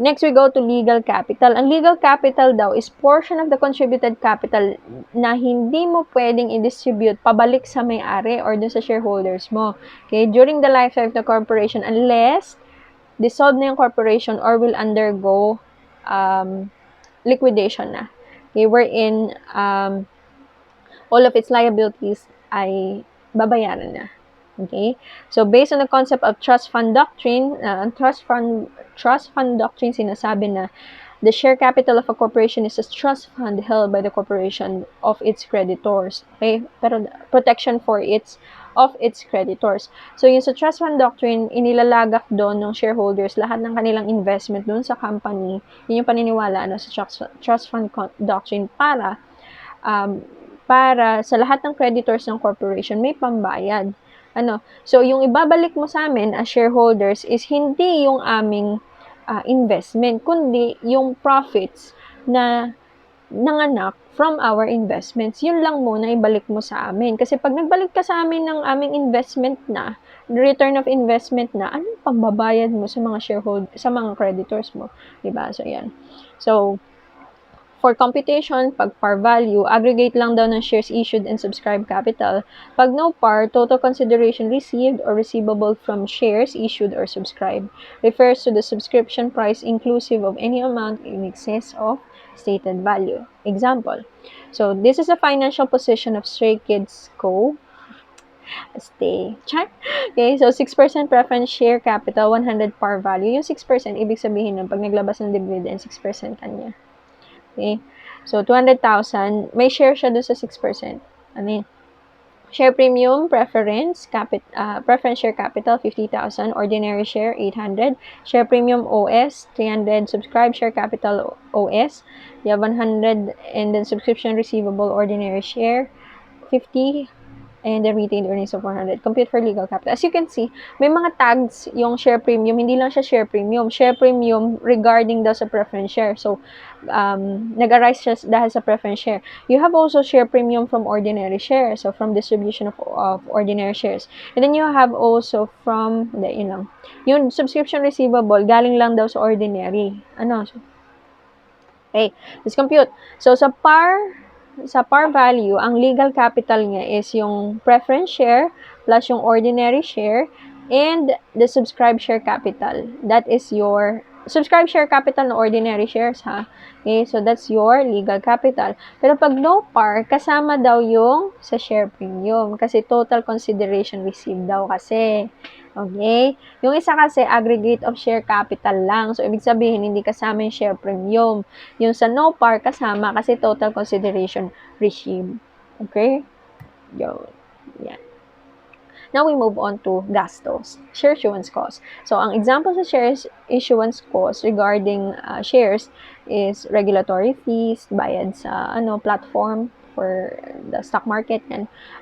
Next, we go to legal capital. Ang legal capital daw is portion of the contributed capital na hindi mo pwedeng i-distribute pabalik sa may-ari or dun sa shareholders mo. Okay? During the lifetime of the corporation unless dissolve na yung corporation or will undergo liquidation na. Okay? Wherein all of its liabilities ay babayaran na. Okay? So, based on the concept of trust fund doctrine, trust fund doctrine sinasabi na the share capital of a corporation is a trust fund held by the corporation of its creditors. Okay? Pero protection of its creditors. So, yung sa trust fund doctrine, inilalagak doon ng shareholders lahat ng kanilang investment doon sa company. Yun yung paniniwala sa trust fund doctrine para sa lahat ng creditors ng corporation may pambayad. So yung ibabalik mo sa amin as shareholders is hindi yung aming investment, kundi yung profits na nanganak from our investments. Yun lang muna ibalik mo sa amin. Kasi pag nagbalik ka sa amin ng aming investment na, return of investment na, anong pambabayad mo sa mga sa mga creditors mo? Diba? So, yan. So, for computation, pag par value, aggregate lang daw ng shares issued and subscribed capital. Pag no par, total consideration received or receivable from shares issued or subscribed refers to the subscription price inclusive of any amount in excess of stated value. Example. So, this is a financial position of Stray Kids Co. Check. Okay, so 6% preference share capital, 100 par value. Yung 6%, ibig sabihin nun, pag naglabas ng dividend, 6% kanya. Okay? So, 200,000, may share siya dun sa 6%. Share premium, preference share capital, 50,000. Ordinary share, 800. Share premium OS, 300. Subscribe share capital OS, you have 100. And then subscription receivable, ordinary share, 50. And the retained earnings of 400. Compute for legal capital. As you can see, may mga tags yung share premium. Hindi lang siya share premium. Share premium regarding daw sa preference share. So, nag-arise siya dahil sa preference share. You have also share premium from ordinary shares. So, from distribution of ordinary shares. And then you have also from, yung subscription receivable, galing lang daw sa ordinary. Okay, let's compute. So, sa par value, ang legal capital niya is yung preference share plus yung ordinary share and the subscribed share capital. That is your subscribed share capital ng ordinary shares, ha? Okay, so that's your legal capital. Pero pag no par, kasama daw yung sa share premium kasi total consideration received daw kasi. Okay? Yung isa kasi aggregate of share capital lang. So, ibig sabihin, hindi kasama yung share premium. Yung sa no par, kasama kasi total consideration received. Okay? Yun. Yan. Now, we move on to gastos. Share issuance cost. So, ang example sa shares issuance cost regarding shares is regulatory fees, bayad sa platform for the stock market,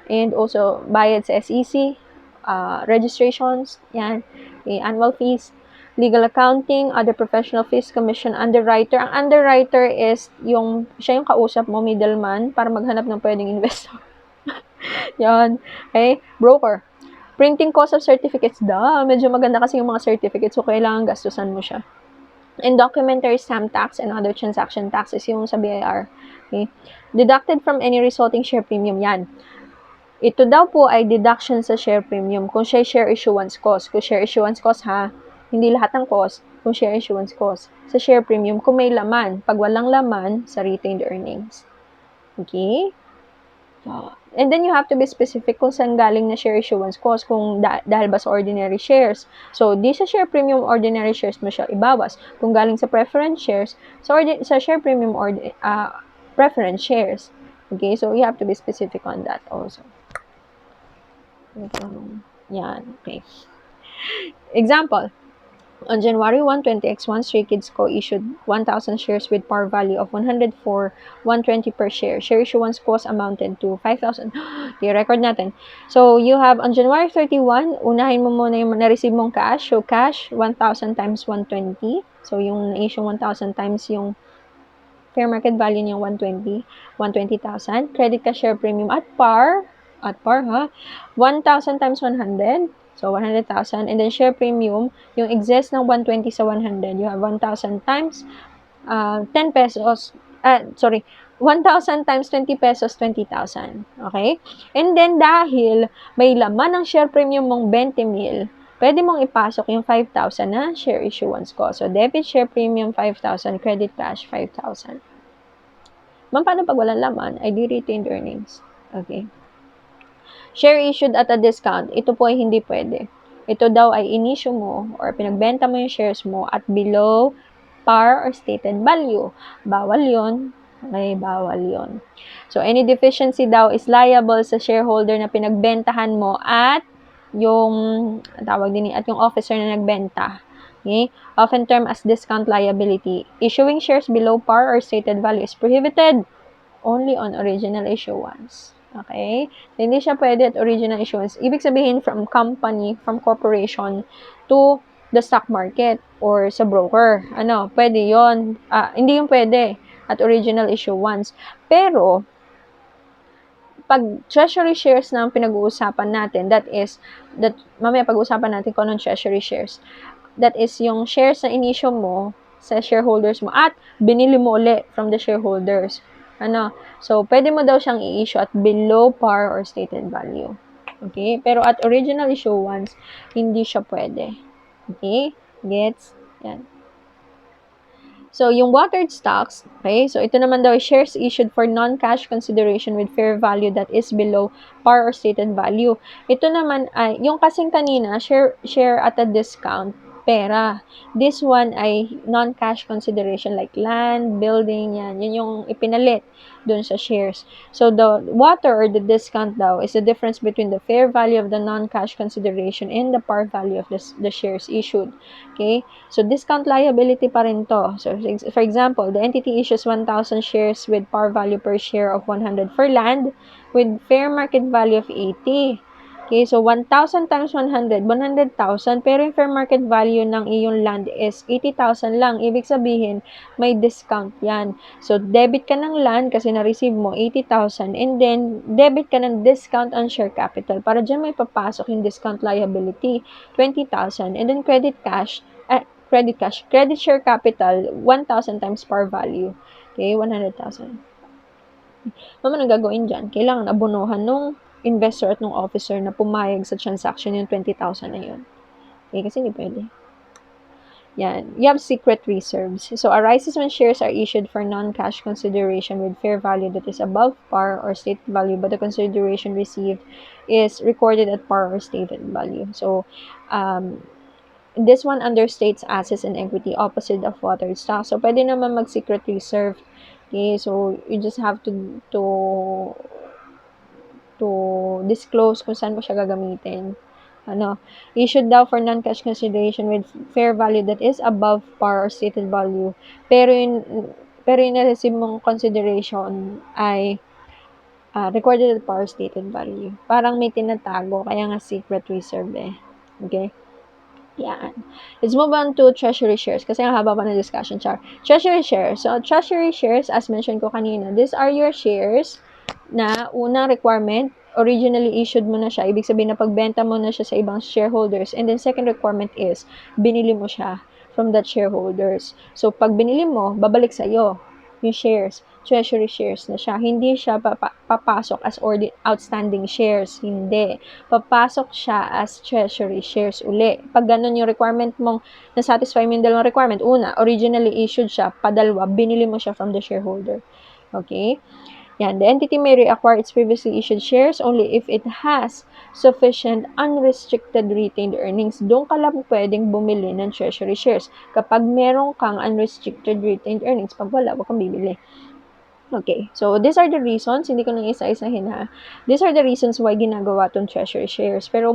and also bayad sa SEC, registrations, yan, annual fees, legal accounting, other professional fees, commission, underwriter. Ang underwriter is siya yung kausap mo, middleman, para maghanap ng pwedeng investor. Yan. Okay? Broker. Printing cost of certificates, medyo maganda kasi yung mga certificates, so kailangan gastusan mo siya. And documentary stamp tax and other transaction taxes, yung sa BIR. Okay? Deducted from any resulting share premium, yan. Ito daw po ay deduction sa share premium kung siya share issuance cost. Kung share issuance cost, ha, hindi lahat ng cost, kung share issuance cost. Sa share premium, kung may laman. Pag walang laman, sa retained earnings. Okay? And then you have to be specific kung saan galing na share issuance cost, kung dahil ba sa ordinary shares. So, di sa share premium ordinary shares mo siya ibawas. Kung galing sa preference shares, sa share premium preference shares. Okay, so you have to be specific on that also. Yan, okay. Example, on January 1, 20X1, Stray Kids Co. issued 1,000 shares with par value of 104, 120 per share. Share issuance cost amounted to 5,000. Okay, record natin. So, you have on January 31, unahin mo muna yung na-receive mong cash. So, cash, 1,000 times 120. So, yung na-issue 1,000 times yung fair market value niya 120, 120,000. Credit ka share premium at par, ha? 1,000 times 100. So, 100,000. And then, share premium, yung excess ng 120 sa 100. You have 1,000 times 10 pesos. 1,000 times 20 pesos, 20,000. Okay? And then, dahil may laman ng share premium mong 20 mil, pwede mong ipasok yung 5,000 na share issuance ko. So, debit share premium 5,000, credit cash 5,000. Ma'am, paano pag walang laman? I do retained earnings. Okay. Share issued at a discount, ito po ay hindi pwede. Ito daw ay inisyu mo or pinagbenta mo yung shares mo at below par or stated value. Bawal yon. Okay, bawal yon. So, any deficiency daw is liable sa shareholder na pinagbentahan mo at yung officer na nagbenta. Okay? Often termed as discount liability. Issuing shares below par or stated value is prohibited only on original issuance. Okay? So, hindi siya pwede at original issuance. Ibig sabihin from company, from corporation to the stock market or sa broker. Pwede yon. Hindi yung pwede at original issuance. Pero, pag treasury shares na ang pinag-uusapan natin, mamaya pag-uusapan natin kung anong treasury shares. That is yung shares na inisyo mo sa shareholders mo at binili mo ulit from the shareholders. So, pwede mo daw siyang i-issue at below par or stated value. Okay? Pero at original issuance, hindi siya pwede. Okay? Gets? Yan. So, yung watered stocks, okay? So, ito naman daw shares issued for non-cash consideration with fair value that is below par or stated value. Ito naman ay, yung kasing kanina, share at a discount, pera. This one ay non-cash consideration like land, building, yan. Yun yung ipinalit dun sa shares. So, the water or the discount daw is the difference between the fair value of the non-cash consideration and the par value of the shares issued. Okay? So, discount liability pa rin to. So, for example, the entity issues 1,000 shares with par value per share of 100 for land with fair market value of 80. Okay, so 1,000 times 100, 100,000, pero yung fair market value ng iyong land is 80,000 lang. Ibig sabihin, may discount yan. So, debit ka ng land kasi na-receive mo 80,000 and then, debit ka ng discount on share capital. Para dyan may papasok yung discount liability, 20,000. And then, credit share capital, 1,000 times par value. Okay, 100,000. Naman ang gagawin dyan? Kailangan abunuhan nung investor at nung officer na pumayag sa transaction yung 20,000 na yun. Okay, kasi hindi pwede. Yan. You have secret reserves. So, arises when shares are issued for non-cash consideration with fair value that is above par or stated value, but the consideration received is recorded at par or stated value. So, this one understates assets and equity opposite of watered stock. So, pwede naman mag-secret reserve. Okay, so you just have to disclose kung saan mo siya gagamitin. Issued daw for non-cash consideration with fair value that is above par or stated value. Pero yung na-receive mong consideration ay recorded at par or stated value. Parang may tinatago, kaya nga secret reserve eh. Okay? Yan. Let's move on to treasury shares kasi ang haba pa ng discussion, char. Treasury shares. So, treasury shares, as mentioned ko kanina, these are your shares na unang requirement, originally issued mo na siya. Ibig sabihin na pagbenta mo na siya sa ibang shareholders. And then, second requirement is, binili mo siya from that shareholders. So, pag binili mo, babalik sa'yo yung shares. Treasury shares na siya. Hindi siya papasok as outstanding shares. Hindi. Papasok siya as treasury shares uli. Pag ganun yung requirement mong na-satisfy mo yung dalawang requirement, una, originally issued siya, padalwa, binili mo siya from the shareholder. Okay? Yan, the entity may reacquire its previously issued shares only if it has sufficient unrestricted retained earnings. Doon ka lang pwedeng bumili ng treasury shares. Kapag meron kang unrestricted retained earnings, pag wala, wag kang bibili. Okay, so these are the reasons, hindi ko na isa-isahin ha. These are the reasons why ginagawa tong treasury shares. Pero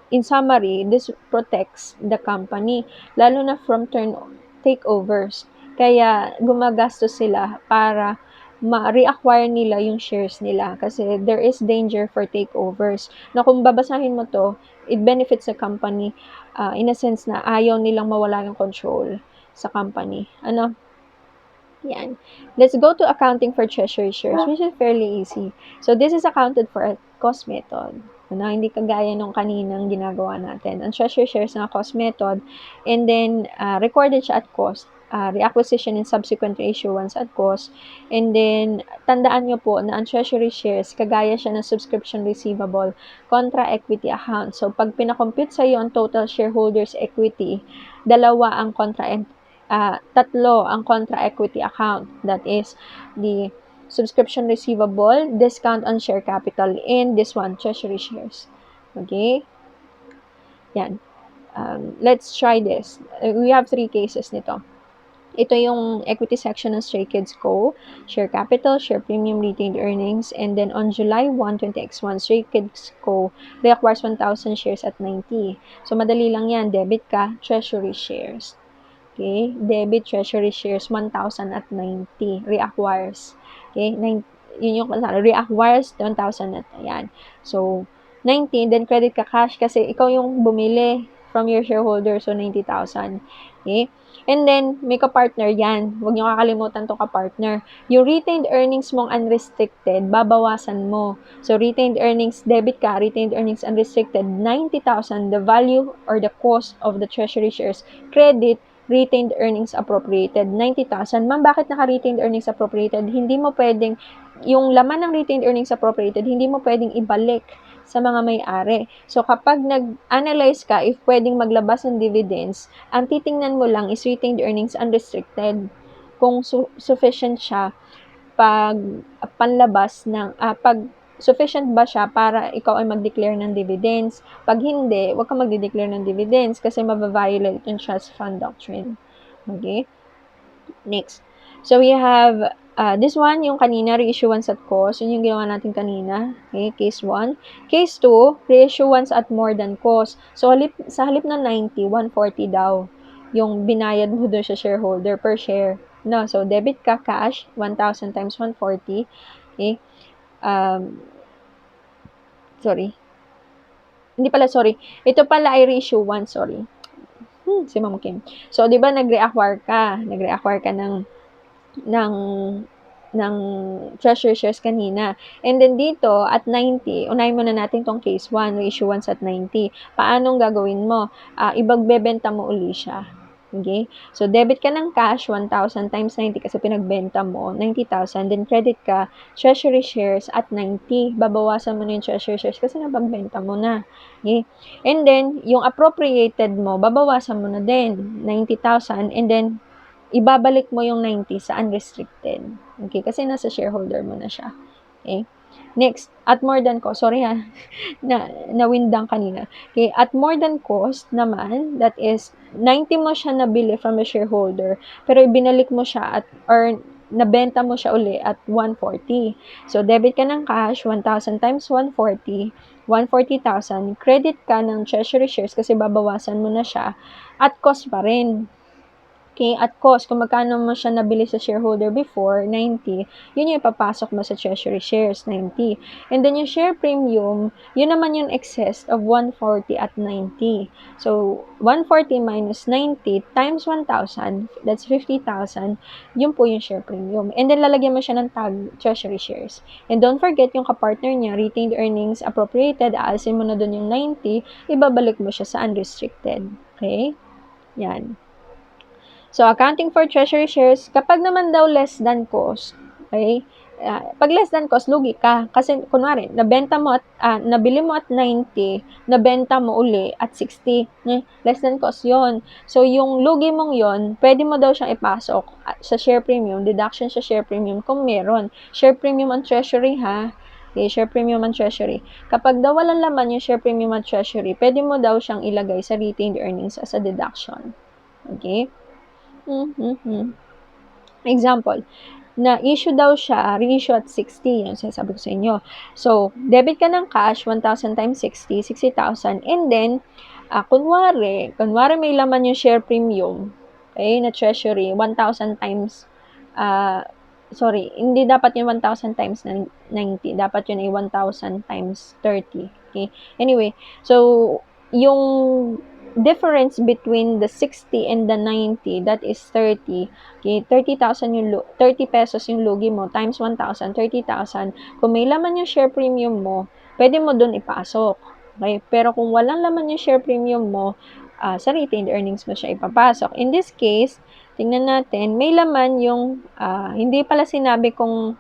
in summary, this protects the company, lalo na from takeovers. Kaya gumagastos sila para ma-reacquire nila yung shares nila kasi there is danger for takeovers. Na kung babasahin mo to, it benefits the company in a sense na ayaw nilang mawala yung control sa company. Ano? Yan. Let's go to accounting for treasury shares, which is fairly easy. So, this is accounted for at cost method. Ano, hindi kagaya nung kaninang ginagawa natin. Ang treasury shares na cost method, and then recorded siya at cost. Reacquisition and subsequent reissuance at cost. And then, tandaan nyo po na ang treasury shares, kagaya siya ng subscription receivable contra equity account. So, pag pinakompute sa iyo ang total shareholders equity, dalawa ang tatlo ang contra equity account. That is the subscription receivable, discount on share capital, and this one, treasury shares. Okay? Yan. Let's try this. We have 3 cases nito. Ito yung equity section ng Stray Kids Co. Share capital, share premium, retained earnings. And then on July 1, 20x1, Stray Kids Co. reacquires 1,000 shares at 90. So, madali lang yan. Debit ka, treasury shares. Okay, debit treasury shares 1,000 at 90 reacquires. Okay, yun yung reacquires 1,000 at ayan. So 90, then credit ka cash kasi ikaw yung bumili from your shareholder, so 90,000. Okay? And then, may ka-partner yan. Huwag niyo kakalimutan to ka-partner. Yung retained earnings mong unrestricted, babawasan mo. So, retained earnings, debit ka, retained earnings unrestricted, 90,000, the value or the cost of the treasury shares. Credit, retained earnings appropriated, 90,000. Ma'am, bakit naka-retained earnings appropriated? Hindi mo pwedeng, yung laman ng retained earnings appropriated, hindi mo pwedeng ibalik sa mga may-ari. So, kapag nag-analyze ka, if pwedeng maglabas ng dividends, ang titingnan mo lang is retained earnings unrestricted. Kung sufficient siya pag panlabas ng, pag sufficient ba siya para ikaw ay mag-declare ng dividends. Pag hindi, huwag kang mag-declare ng dividends kasi mabaviolate yung trust fund doctrine. Okay? Next. So, we have this one, yung kanina, reissuance at cost. Yun yung ginawa natin kanina. Okay, case 1. Case 2, reissuance at more than cost. So, sa halip na 90, 140 daw yung binayad mo doon sa shareholder per share. No, so, debit ka cash, 1,000 times 140. Okay. Sorry. Hindi pala, sorry. Ito pala ay reissuance, sorry. Si Ma'am Kim. So, di ba nag-reacquire ka ng ng treasury shares kanina. And then dito, at 90, unahin muna natin tong case 1, reissuance at 90. Paanong gagawin mo? Ibagbebenta mo uli siya. Okay? So, debit ka ng cash, 1,000 times 90 kasi pinagbenta mo, 90,000. Then, credit ka, treasury shares at 90. Babawasan mo na yung treasury shares kasi nabagbenta mo na. Okay? And then, yung appropriated mo, babawasan mo na din, 90,000. And then, ibabalik mo yung 90 sa unrestricted. Okay? Kasi nasa shareholder mo na siya. Okay? Next, at more than cost. Sorry ha, nawindang kanina. Okay, at more than cost naman, that is, 90 mo siya nabili from a shareholder, pero ibinalik mo siya or nabenta mo siya uli at 140. So, debit ka ng cash, 1,000 times 140, 140,000. Credit ka ng treasury shares kasi babawasan mo na siya at cost pa rin. Okay, at cost, kung magkano mo siya nabili sa shareholder before, 90, yun yung ipapasok mo sa treasury shares, 90. And then yung share premium, yun naman yung excess of 140 at 90. So, 140 minus 90 times 1,000, that's 50,000, yun po yung share premium. And then lalagyan mo siya ng tag, treasury shares. And don't forget yung kapartner niya, retained earnings appropriated, aalsin mo na dun yung 90, ibabalik mo siya sa unrestricted. Okay? Yan. So, accounting for treasury shares, kapag naman daw less than cost, okay, Pag less than cost, lugi ka. Kasi kunwari, nabili mo at 90, nabenta mo uli at 60, less than cost yon. So, yung lugi mong yon, pwede mo daw siyang ipasok sa share premium, deduction sa share premium kung meron. Share premium on treasury ha. Okay, share premium on treasury. Kapag daw walang laman yung share premium on treasury, pwede mo daw siyang ilagay sa retained earnings as a deduction. Okay? Mm-hmm. Example, na-issue daw siya, re-issue at 60, yung sinasabi ko sa inyo. So, debit ka ng cash, 1,000 times 60, 60,000, and then, kunwari may laman yung share premium, okay, na treasury, 1,000 times, sorry, hindi dapat yung 1,000 times 90, dapat yun ay 1,000 times 30, okay? Anyway, so, yung difference between the 60 and the 90, that is 30. Okay, 30,000 yung 30 pesos yung lugi mo times 1,000, 30,000. Kung may laman yung share premium mo, pwede mo dun ipasok. Okay? Pero kung walang laman yung share premium mo, sa retained earnings mo siya ipapasok. In this case, tingnan natin, may laman yung hindi pala sinabi kung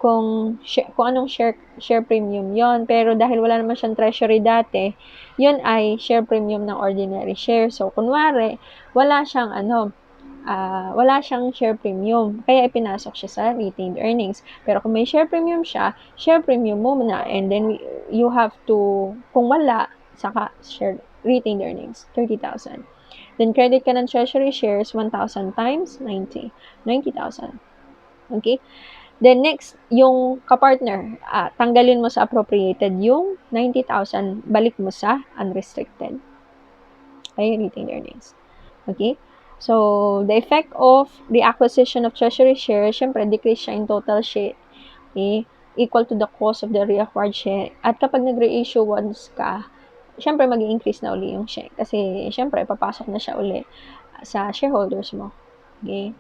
anong share premium yon, pero dahil wala naman siyang treasury dati, yun ay share premium ng ordinary share. So kunwari wala siyang share premium, kaya ipinasok siya sa retained earnings. Pero kung may share premium siya, share premium mo na, and then you have to, kung wala, saka share retained earnings 30,000. Then credit ka ng treasury shares 1,000 times 90,000. Okay? Then next, yung kapartner, tanggalin mo sa appropriated yung 90,000, balik mo sa unrestricted. Okay, retained earnings. Okay? So, the effect of the acquisition of treasury shares, syempre, decrease siya in total share, okay, equal to the cost of the reacquired share. At kapag nag-reissue once ka, syempre, mag-increase na uli yung share. Kasi, syempre, papasok na siya uli sa shareholders mo. Okay?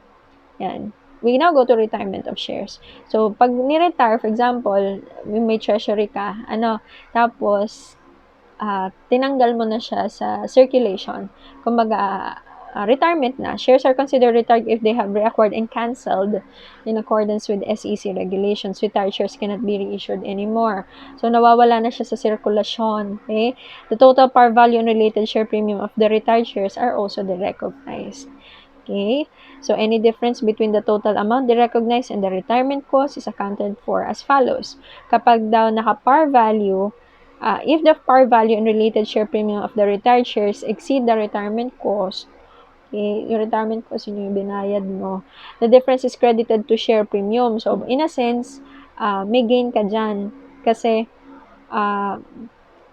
Yan. We now go to retirement of shares. So, pag ni-retire, for example, may treasury ka, tapos, tinanggal mo na siya sa circulation. Kumbaga, retirement na. Shares are considered retired if they have reacquired and cancelled in accordance with SEC regulations. Retired shares cannot be reissued anymore. So, nawawala na siya sa sirkulasyon. Okay? The total par value and related share premium of the retired shares are also derecognized. Okay? So, any difference between the total amount derecognized and the retirement cost is accounted for as follows. Kapag daw naka-par value, if the par value and related share premium of the retired shares exceed the retirement cost, okay, yung retirement cost yun yung binayad mo, the difference is credited to share premium. So, in a sense, may gain ka dyan kasi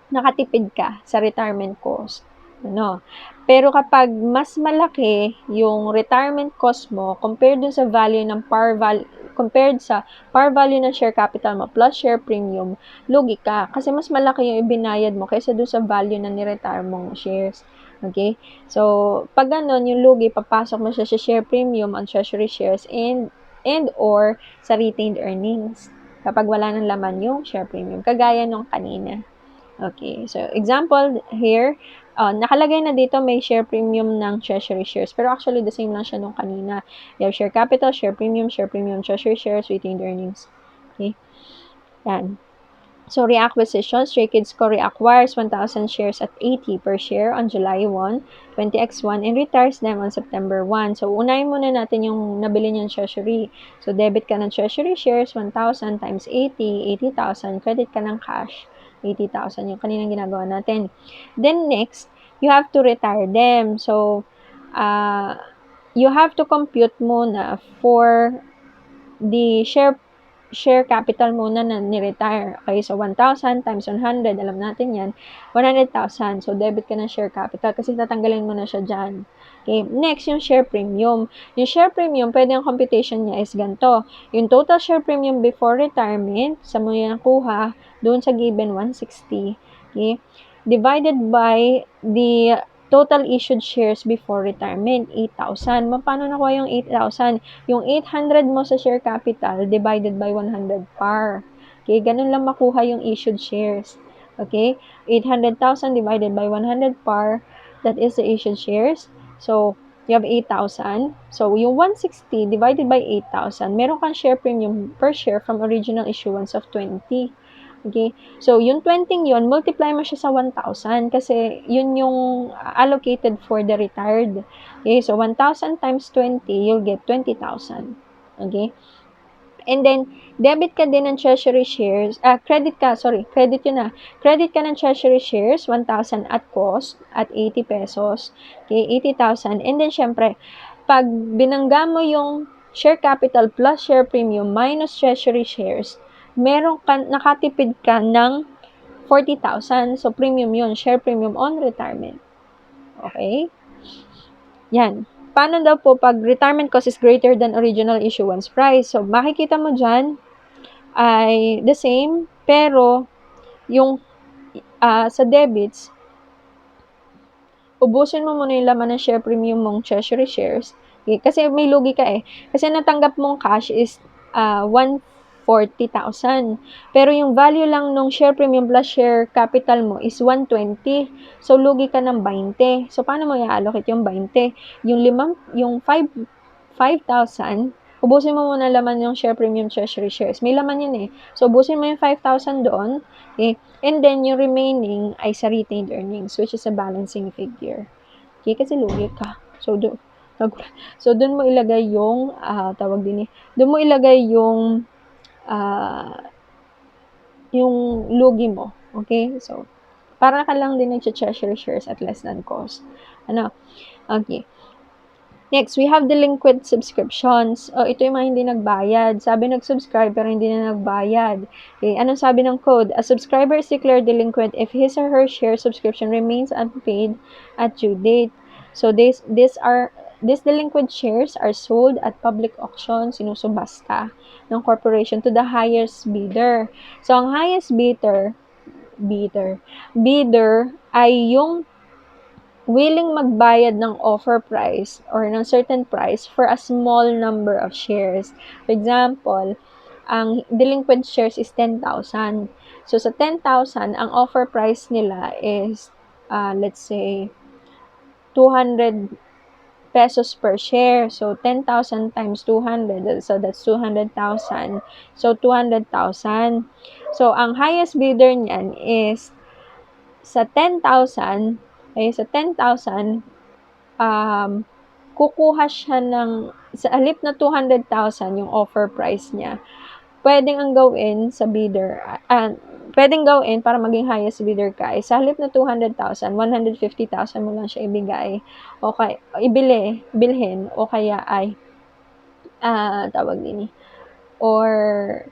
nakatipid ka sa retirement cost. Pero kapag mas malaki yung retirement cost mo compared dun sa value ng compared sa par value ng share capital mo plus share premium, lugi ka kasi mas malaki yung ibinayad mo kaysa dun sa value na ni-retire mong shares. Okay? So, pag ganun, yung lugi, papasok mo siya sa share premium on treasury shares and or sa retained earnings kapag wala nang laman yung share premium. Kagaya nung kanina. Okay, so example here, nakalagay na dito may share premium ng treasury shares. Pero actually, the same lang siya nung kanina. You have share capital, share premium, treasury shares, retained earnings. Okay, yan. So, reacquisition, Stray Kids Co. reacquires 1,000 shares at 80 per share on July 1, 20X1 and retires them on September 1. So, unahin muna natin yung nabili niyang treasury. So, debit ka ng treasury shares, 1,000 times 80, 80,000. Credit ka ng cash, 80,000. Yung kaninang ginagawa natin. Then, next, you have to retire them. So, you have to compute muna for the share capital muna na ni-retire. Okay, so 1,000 times 100, alam natin yan, 100,000. So, debit ka ng share capital kasi tatanggalin mo na siya dyan. Okay, next, yung share premium. Yung share premium, pwede ang computation niya is ganito. Yung total share premium before retirement, sa mo yung nakuha, doon sa given 160. Okay, divided by the total issued shares before retirement, 8,000. Paano nakuha yung 8,000? Yung 800 mo sa share capital divided by 100 par. Okay, ganun lang makuha yung issued shares. Okay, 800,000 divided by 100 par, that is the issued shares. So, You have 8,000. So, yung 160 divided by 8,000, meron kang share premium per share from original issuance of 20. Okay? So, yung 20 yun, multiply mo siya sa 1,000 kasi yun yung allocated for the retired. Okay? So, 1,000 times 20, you'll get 20,000. Okay? And then, debit ka din ng treasury shares, credit yun Credit ka ng treasury shares, 1,000 at cost, at 80 pesos. Okay, 80,000. And then, syempre, pag binangga mo yung share capital plus share premium minus treasury shares, nakatipid ka ng 40,000. So, premium yun, share premium on retirement. Okay? Yan. Paano daw po pag retirement cost is greater than original issuance price? So, makikita mo dyan, ay the same, pero yung sa debits, ubusin mo muna yung laman ng share premium mong treasury shares. Okay? Kasi may lugi ka eh. Kasi natanggap mong cash is 140,000. Pero yung value lang ng share premium plus share capital mo is 120. So, lugi ka ng 20. So, paano mo i-allocate yung 20? Yung 5,000, ubusin mo muna laman yung share premium treasury shares. May laman yun eh. So, ubusin mo yung 5,000 doon. Okay? And then, yung remaining ay sa retained earnings, which is a balancing figure. Okay? Kasi lugi ka. So, doon mo ilagay yung, doon mo ilagay yung lugi mo. Okay? So, para ka lang din nag-treasury shares at less than cost. Okay. Next, we have delinquent subscriptions. Ito yung mga hindi nagbayad. Sabi nag-subscribe pero hindi na nagbayad. Okay, anong sabi ng code? A subscriber is declared delinquent if his or her share subscription remains unpaid at due date. So, these delinquent shares are sold at public auction, sinusubasta ng corporation to the highest bidder. So, ang highest bidder ay yung willing magbayad ng offer price or ng certain price for a small number of shares. For example, ang delinquent shares is 10,000. So, sa 10,000, ang offer price nila is, let's say, 200 pesos per share. So, 10,000 times 200. So, that's 200,000. So, 200,000. So, ang highest bidder niyan is sa 10,000, sa 10,000, kukuha siya sa halip na 200,000 yung offer price niya, pwedeng ang gawin sa bidder, pwedeng gawin para maging highest bidder ka, sa halip na 200,000, 150,000 mo lang siya ibigay, o kaya, bilhin, o kaya ay, or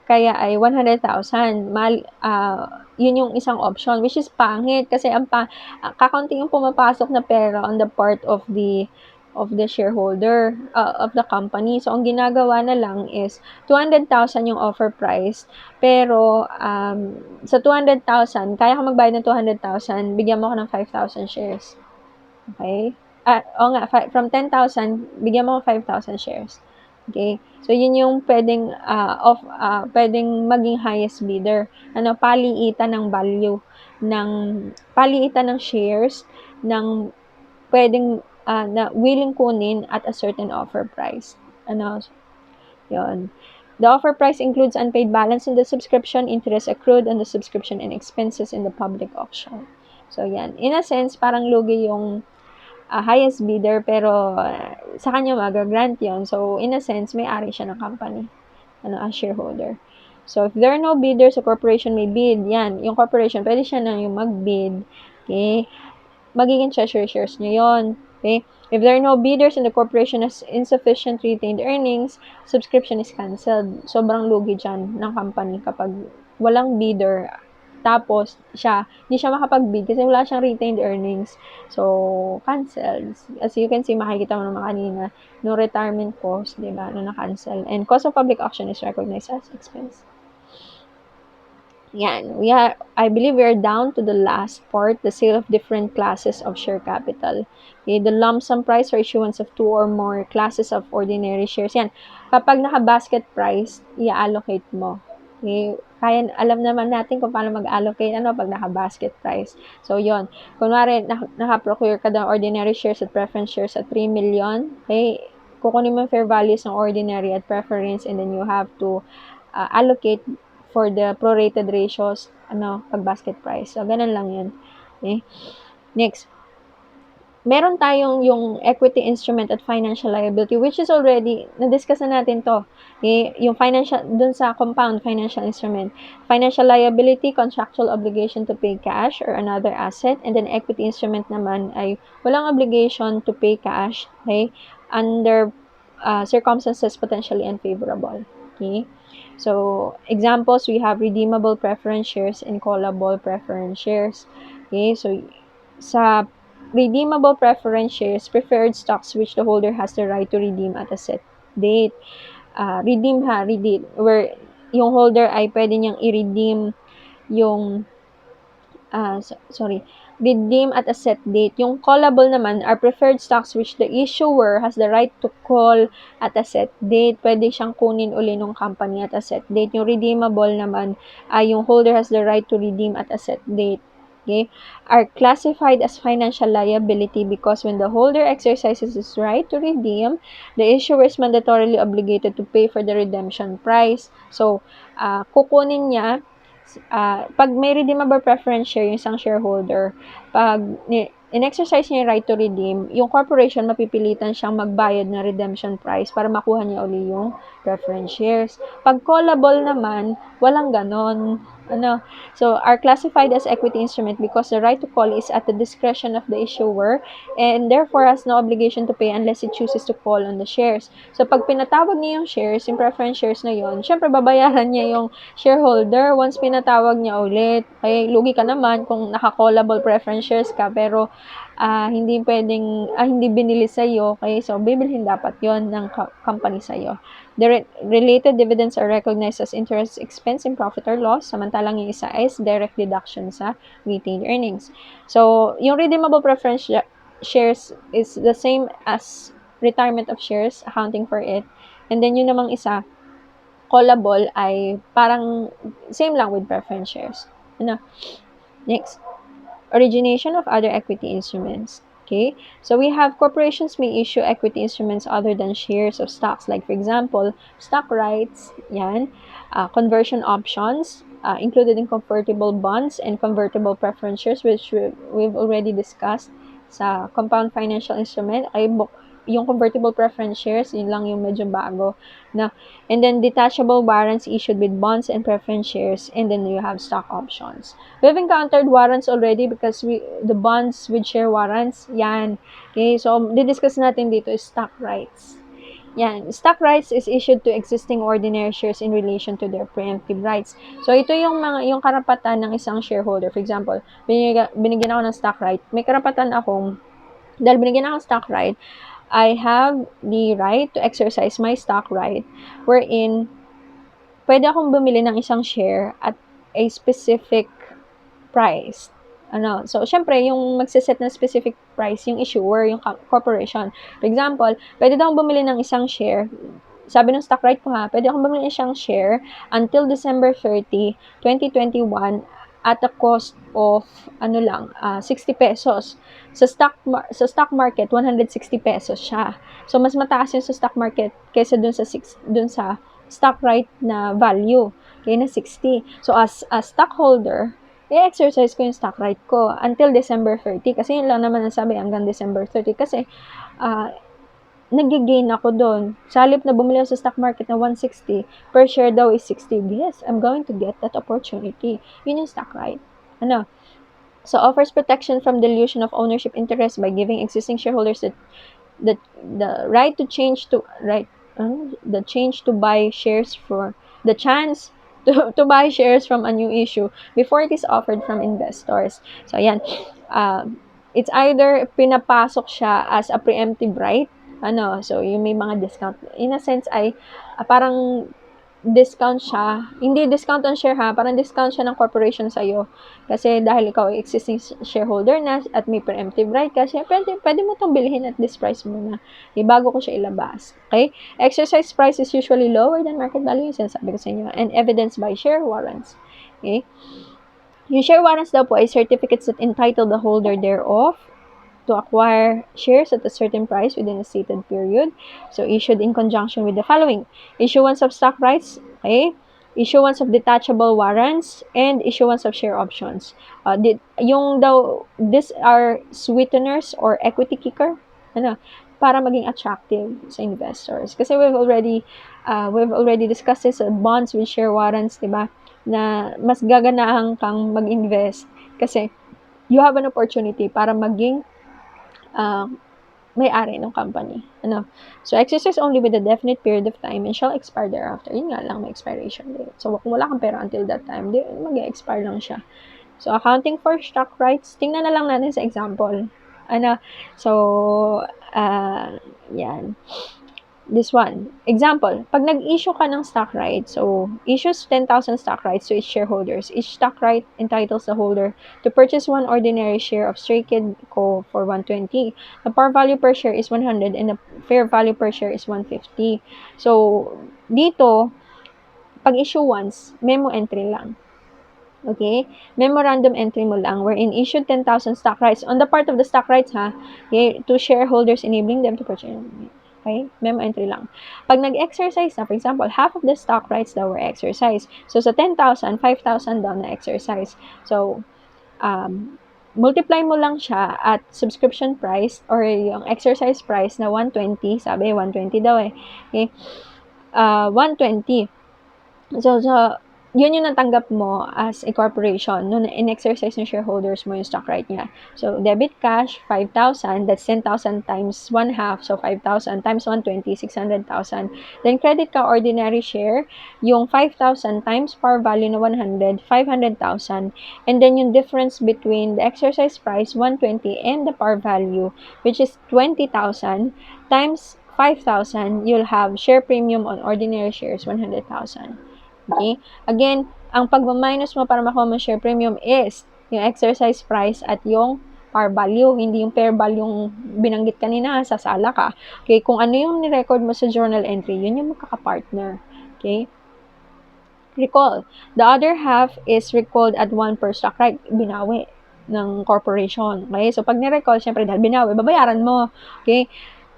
kaya ay 100,000. Yun yung isang option, which is pangit kasi kakaunti yung pumapasok na pera on the part of the shareholder of the company. So, ang ginagawa na lang is 200,000 yung offer price, pero sa 200,000, kaya ka magbayad ng 200,000, bigyan mo ako ng 5,000 shares. Okay? From 10,000, bigyan mo ako 5,000 shares. Okay? So, yun yung pwedeng maging highest bidder. Paliitan ng value, paliitan ng shares, ng pwedeng, na willing kunin at a certain offer price. Yun. The offer price includes unpaid balance in the subscription, interest accrued on the subscription, and expenses in the public auction. So, yan. In a sense, parang lugi yung highest bidder, pero sa kanya magagrant yun. So, in a sense, may-ari siya ng company, as shareholder. So, if there are no bidders, a corporation may bid. Yan, yung corporation, pwede siya na yung mag-bid. Okay? Magiging treasury shares nyo yun. Okay? If there are no bidders and the corporation has insufficient retained earnings, subscription is canceled. Sobrang lugi dyan ng company kapag walang bidder, tapos hindi siya makapag-bid kasi wala siyang retained earnings. So, canceled. As you can see, makikita mo naman kanina, no retirement cost, diba, no na-cancel. And cost of public auction is recognized as expense. Yan. I believe we are down to the last part, the sale of different classes of share capital. Okay, the lump sum price or issuance of 2 or more classes of ordinary shares. Yan. Kapag naka-basket price, i-allocate mo. Okay, alam naman natin kung paano mag-allocate pag naka-basket price. So, yon. Kunwari, naka-procure ka ng ordinary shares at preference shares at 3 million. Okay? Kukunin mo yung fair values ng ordinary at preference, and then you have to allocate for the prorated ratios, pag basket price. So, ganun lang yun. Okay? Next, meron tayong yung equity instrument at financial liability, which is already, na-discuss na natin to. Okay? Yung financial, dun sa compound financial instrument. Financial liability, contractual obligation to pay cash or another asset. And then equity instrument naman ay walang obligation to pay cash, okay, under circumstances potentially unfavorable. Okay? So, examples, we have redeemable preference shares and callable preference shares. Okay? So, sa redeemable preference shares, preferred stocks which the holder has the right to redeem at a set date. Redeem, where yung holder ay pwede niyang i-redeem yung redeem at a set date. Yung callable naman are preferred stocks which the issuer has the right to call at a set date. Pwede siyang kunin uli ng company at a set date. Yung redeemable naman ay yung holder has the right to redeem at a set date. Okay, are classified as financial liability because when the holder exercises his right to redeem, the issuer is mandatorily obligated to pay for the redemption price. So, kukunin niya, pag may redeemable preference share yung isang shareholder, pag in-exercise niya yung right to redeem, yung corporation mapipilitan siyang magbayad ng redemption price para makuha niya uli yung preference shares. Pag callable naman, walang ganon. So, are classified as equity instrument because the right to call is at the discretion of the issuer and therefore has no obligation to pay unless it chooses to call on the shares. So, pag pinatawag niya yung shares, yung preference shares na yon, syempre babayaran niya yung shareholder once pinatawag niya ulit. Okay, lugi ka naman kung naka-callable preference shares ka pero hindi pwedeng hindi binili sa iyo. Okay, so bibilhin dapat yon ng company sa iyo. The related dividends are recognized as interest expense in profit or loss, samantalang yung isa is direct deduction sa retained earnings. So, yung redeemable preference shares is the same as retirement of shares, accounting for it. And then yun namang isa, callable ay parang same lang with preference shares. Next, origination of other equity instruments. Okay, so we have corporations may issue equity instruments other than shares of stocks, like for example, stock rights, conversion options, included in convertible bonds and convertible preference shares, which we've already discussed sa compound financial instrument. Yung convertible preference shares, yun lang yung medyo bago. And then detachable warrants issued with bonds and preference shares, and then you have stock options. We've encountered warrants already because the bonds with share warrants, yan. Okay, so didiscuss natin dito is stock rights. Yan, stock rights is issued to existing ordinary shares in relation to their preemptive rights. So ito yung karapatan ng isang shareholder. For example, binigyan ako ng stock right. May karapatan akong, dahil binigyan ako ng stock right, I have the right to exercise my stock right, wherein pwede akong bumili ng isang share at a specific price. So, syempre, yung magsiset ng specific price, yung issuer, yung corporation. For example, pwede daw bumili ng isang share. Sabi ng stock right ko pwede akong bumili ng isang share until December 30, 2021 at a cost of 60 pesos. Sa stock market 160 pesos siya. So mas mataas yung sa stock market kaysa dun sa stock right na value, kaya na 60. So as a stockholder, i-exercise ko yung stock right ko until December 30 kasi yun lang naman ang sabi hanggang December 30 kasi nag-gain ako doon. Sa halip na bumili ako sa stock market na 160, per share daw is 60. Yes, I'm going to get that opportunity. Yun yung stock right. So, offers protection from dilution of ownership interest by giving existing shareholders the right to change to the change to buy shares for the chance to buy shares from a new issue before it is offered from investors. So, ayan. It's either pinapasok siya as a preemptive right, so yung may mga discount. In a sense ay parang discount siya. Hindi discount on share ha, parang discount siya ng corporation sa'yo. Kasi dahil ikaw ay existing shareholder na at may preemptive right kasi pwede mo itong bilhin at this price muna. Bago ko siya ilabas. Okay? Exercise price is usually lower than market value. Yung sinasabi ko sa inyo. And evidenced by share warrants. Okay? Yung share warrants daw po ay certificates that entitle the holder thereof to acquire shares at a certain price within a stated period. So, issued in conjunction with the following. Issuance of stock rights, okay? Issuance of detachable warrants, and issuance of share options. These are sweeteners or equity kicker, para maging attractive sa investors. Kasi we've already discussed this, bonds with share warrants, diba? Na mas gaganahan kang mag-invest kasi you have an opportunity para maging may-ari ng company. So, exercise only with a definite period of time and shall expire thereafter. Yun nga lang, may expiration date. So, kung wala kang pera until that time, mag-expire lang siya. So, accounting for stock rights, tingnan na lang natin sa example. So, yan. This one. Example, pag nag-issue ka ng stock rights, so, issues 10,000 stock rights to its shareholders. Each stock right entitles the holder to purchase one ordinary share of Stray-Kid Co. for 120. The par value per share is 100 and the fair value per share is 150. So, dito, pag issuance, memo entry lang. Okay? Memorandum entry mo lang wherein issued 10,000 stock rights. On the part of the stock rights, okay, to shareholders enabling them to purchase. Okay? Memo entry lang. Pag nag-exercise na, for example, half of the stock rights daw were exercised. So, sa 10,000, 5,000 daw na exercise. So, multiply mo lang siya at subscription price or yung exercise price na 120. Sabi, 120 daw eh. Okay? 120. So, yun yung natanggap mo as a corporation nung in-exercise ng shareholders mo yung stock right niya. So, debit cash, 5,000. That's 10,000 times 1/2. So, 5,000 times 120, 600,000. Then, credit ka ordinary share, yung 5,000 times par value na 100, 500,000. And then, yung difference between the exercise price, 120, and the par value, which is 20,000, times 5,000, you'll have share premium on ordinary shares, 100,000. Okay? Again, ang pagmaminus mo para makuha mo share premium is yung exercise price at yung par value, hindi yung fair value yung binanggit kanina, sasala ka. Okay? Kung ano yung ni-record mo sa journal entry, yun yung magkaka-partner. Okay? Recall. The other half is recalled at 1 per stock right. Binawi ng corporation. Okay? So, pag ni-recall, syempre, dahil binawi, babayaran mo. Okay?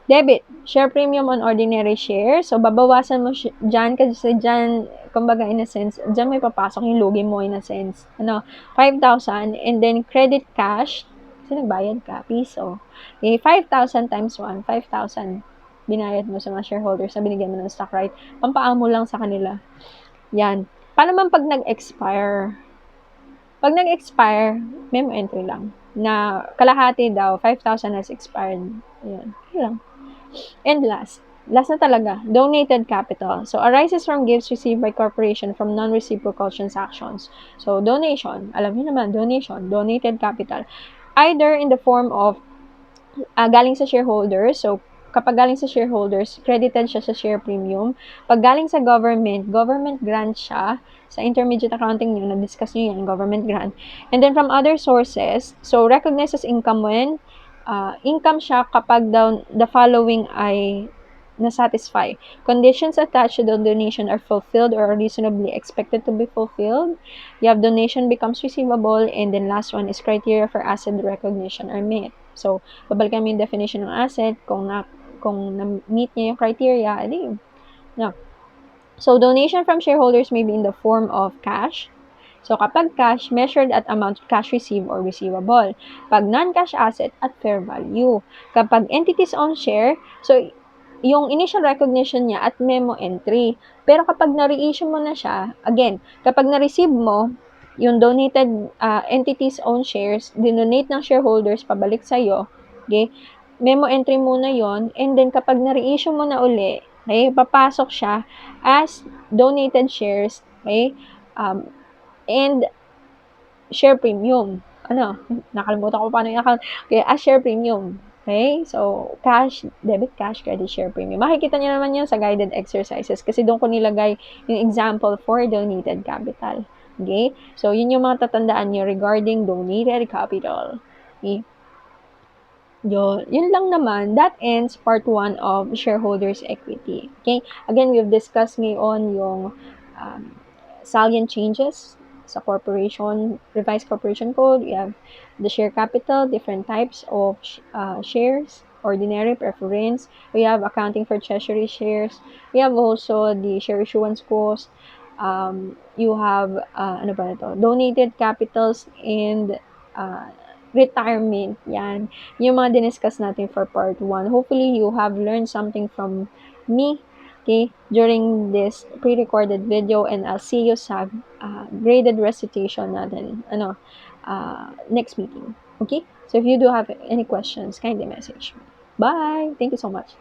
Debit, share premium on ordinary shares. So, babawasan mo dyan kasi dyan, kumbaga in a sense, dyan may papasok yung lugi mo in a sense. 5,000 and then credit cash, kasi nagbayad ka, piso. Okay, 5,000 times 1, 5,000 binayad mo sa mga shareholders na binigyan mo ng stock right. Pampaamo lang sa kanila. Yan. Paano man pag nag-expire? Pag nag-expire, memo entry lang. Na kalahati daw, 5,000 has expired. Yan. Okay lang. And last na talaga, donated capital. So, arises from gifts received by corporation from non-reciprocal transactions. So, donation, alam niyo naman, donation, donated capital. Either in the form of galing sa shareholders. So, kapag galing sa shareholders, credited siya sa share premium. Pag galing sa government grant siya. Sa intermediate accounting nyo, na-discuss nyo yan, government grant. And then from other sources, so recognized as income when income siya kapag daw the following ay na-satisfy. Conditions attached to the donation are fulfilled or are reasonably expected to be fulfilled. You have donation becomes receivable, and then last one is criteria for asset recognition are met. So, babalikan mo yung definition ng asset, kung na-meet niya yung criteria, edi, no. So, donation from shareholders may be in the form of cash. So, kapag cash, measured at amount of cash received or receivable. Pag non-cash asset, at fair value. Kapag entities own share, so, yung initial recognition niya at memo entry. Pero kapag na-reissue mo na siya, again, kapag na-receive mo, yung donated entities own shares, dinonate ng shareholders pabalik sa'yo, okay, memo entry muna yon, and then kapag na-reissue mo na uli, okay, papasok siya as donated shares, okay, and share premium. Nakalimutan ko paano yung account. Okay, as share premium. Okay? So, cash, debit, cash, credit, share, premium. Makikita niyo naman yun sa guided exercises kasi doon ko nilagay yung example for donated capital. Okay? So, yun yung mga tatandaan niyo regarding donated capital. Okay? Yun lang naman. That ends part 1 of shareholders equity. Okay? Again, we've discussed ngayon yung um, salient changes sa corporation, revised corporation code. We have the share capital, different types of shares, ordinary, preference. We have accounting for treasury shares. We have also the share issuance cost. You have, ano ba ito? Donated capitals and retirement. Yan. Yung mga diniscuss natin for part 1. Hopefully, you have learned something from me, okay, during this pre-recorded video, and I'll see you sa graded recitation natin, next meeting. Okay? So if you do have any questions, kindly message me. Bye! Thank you so much.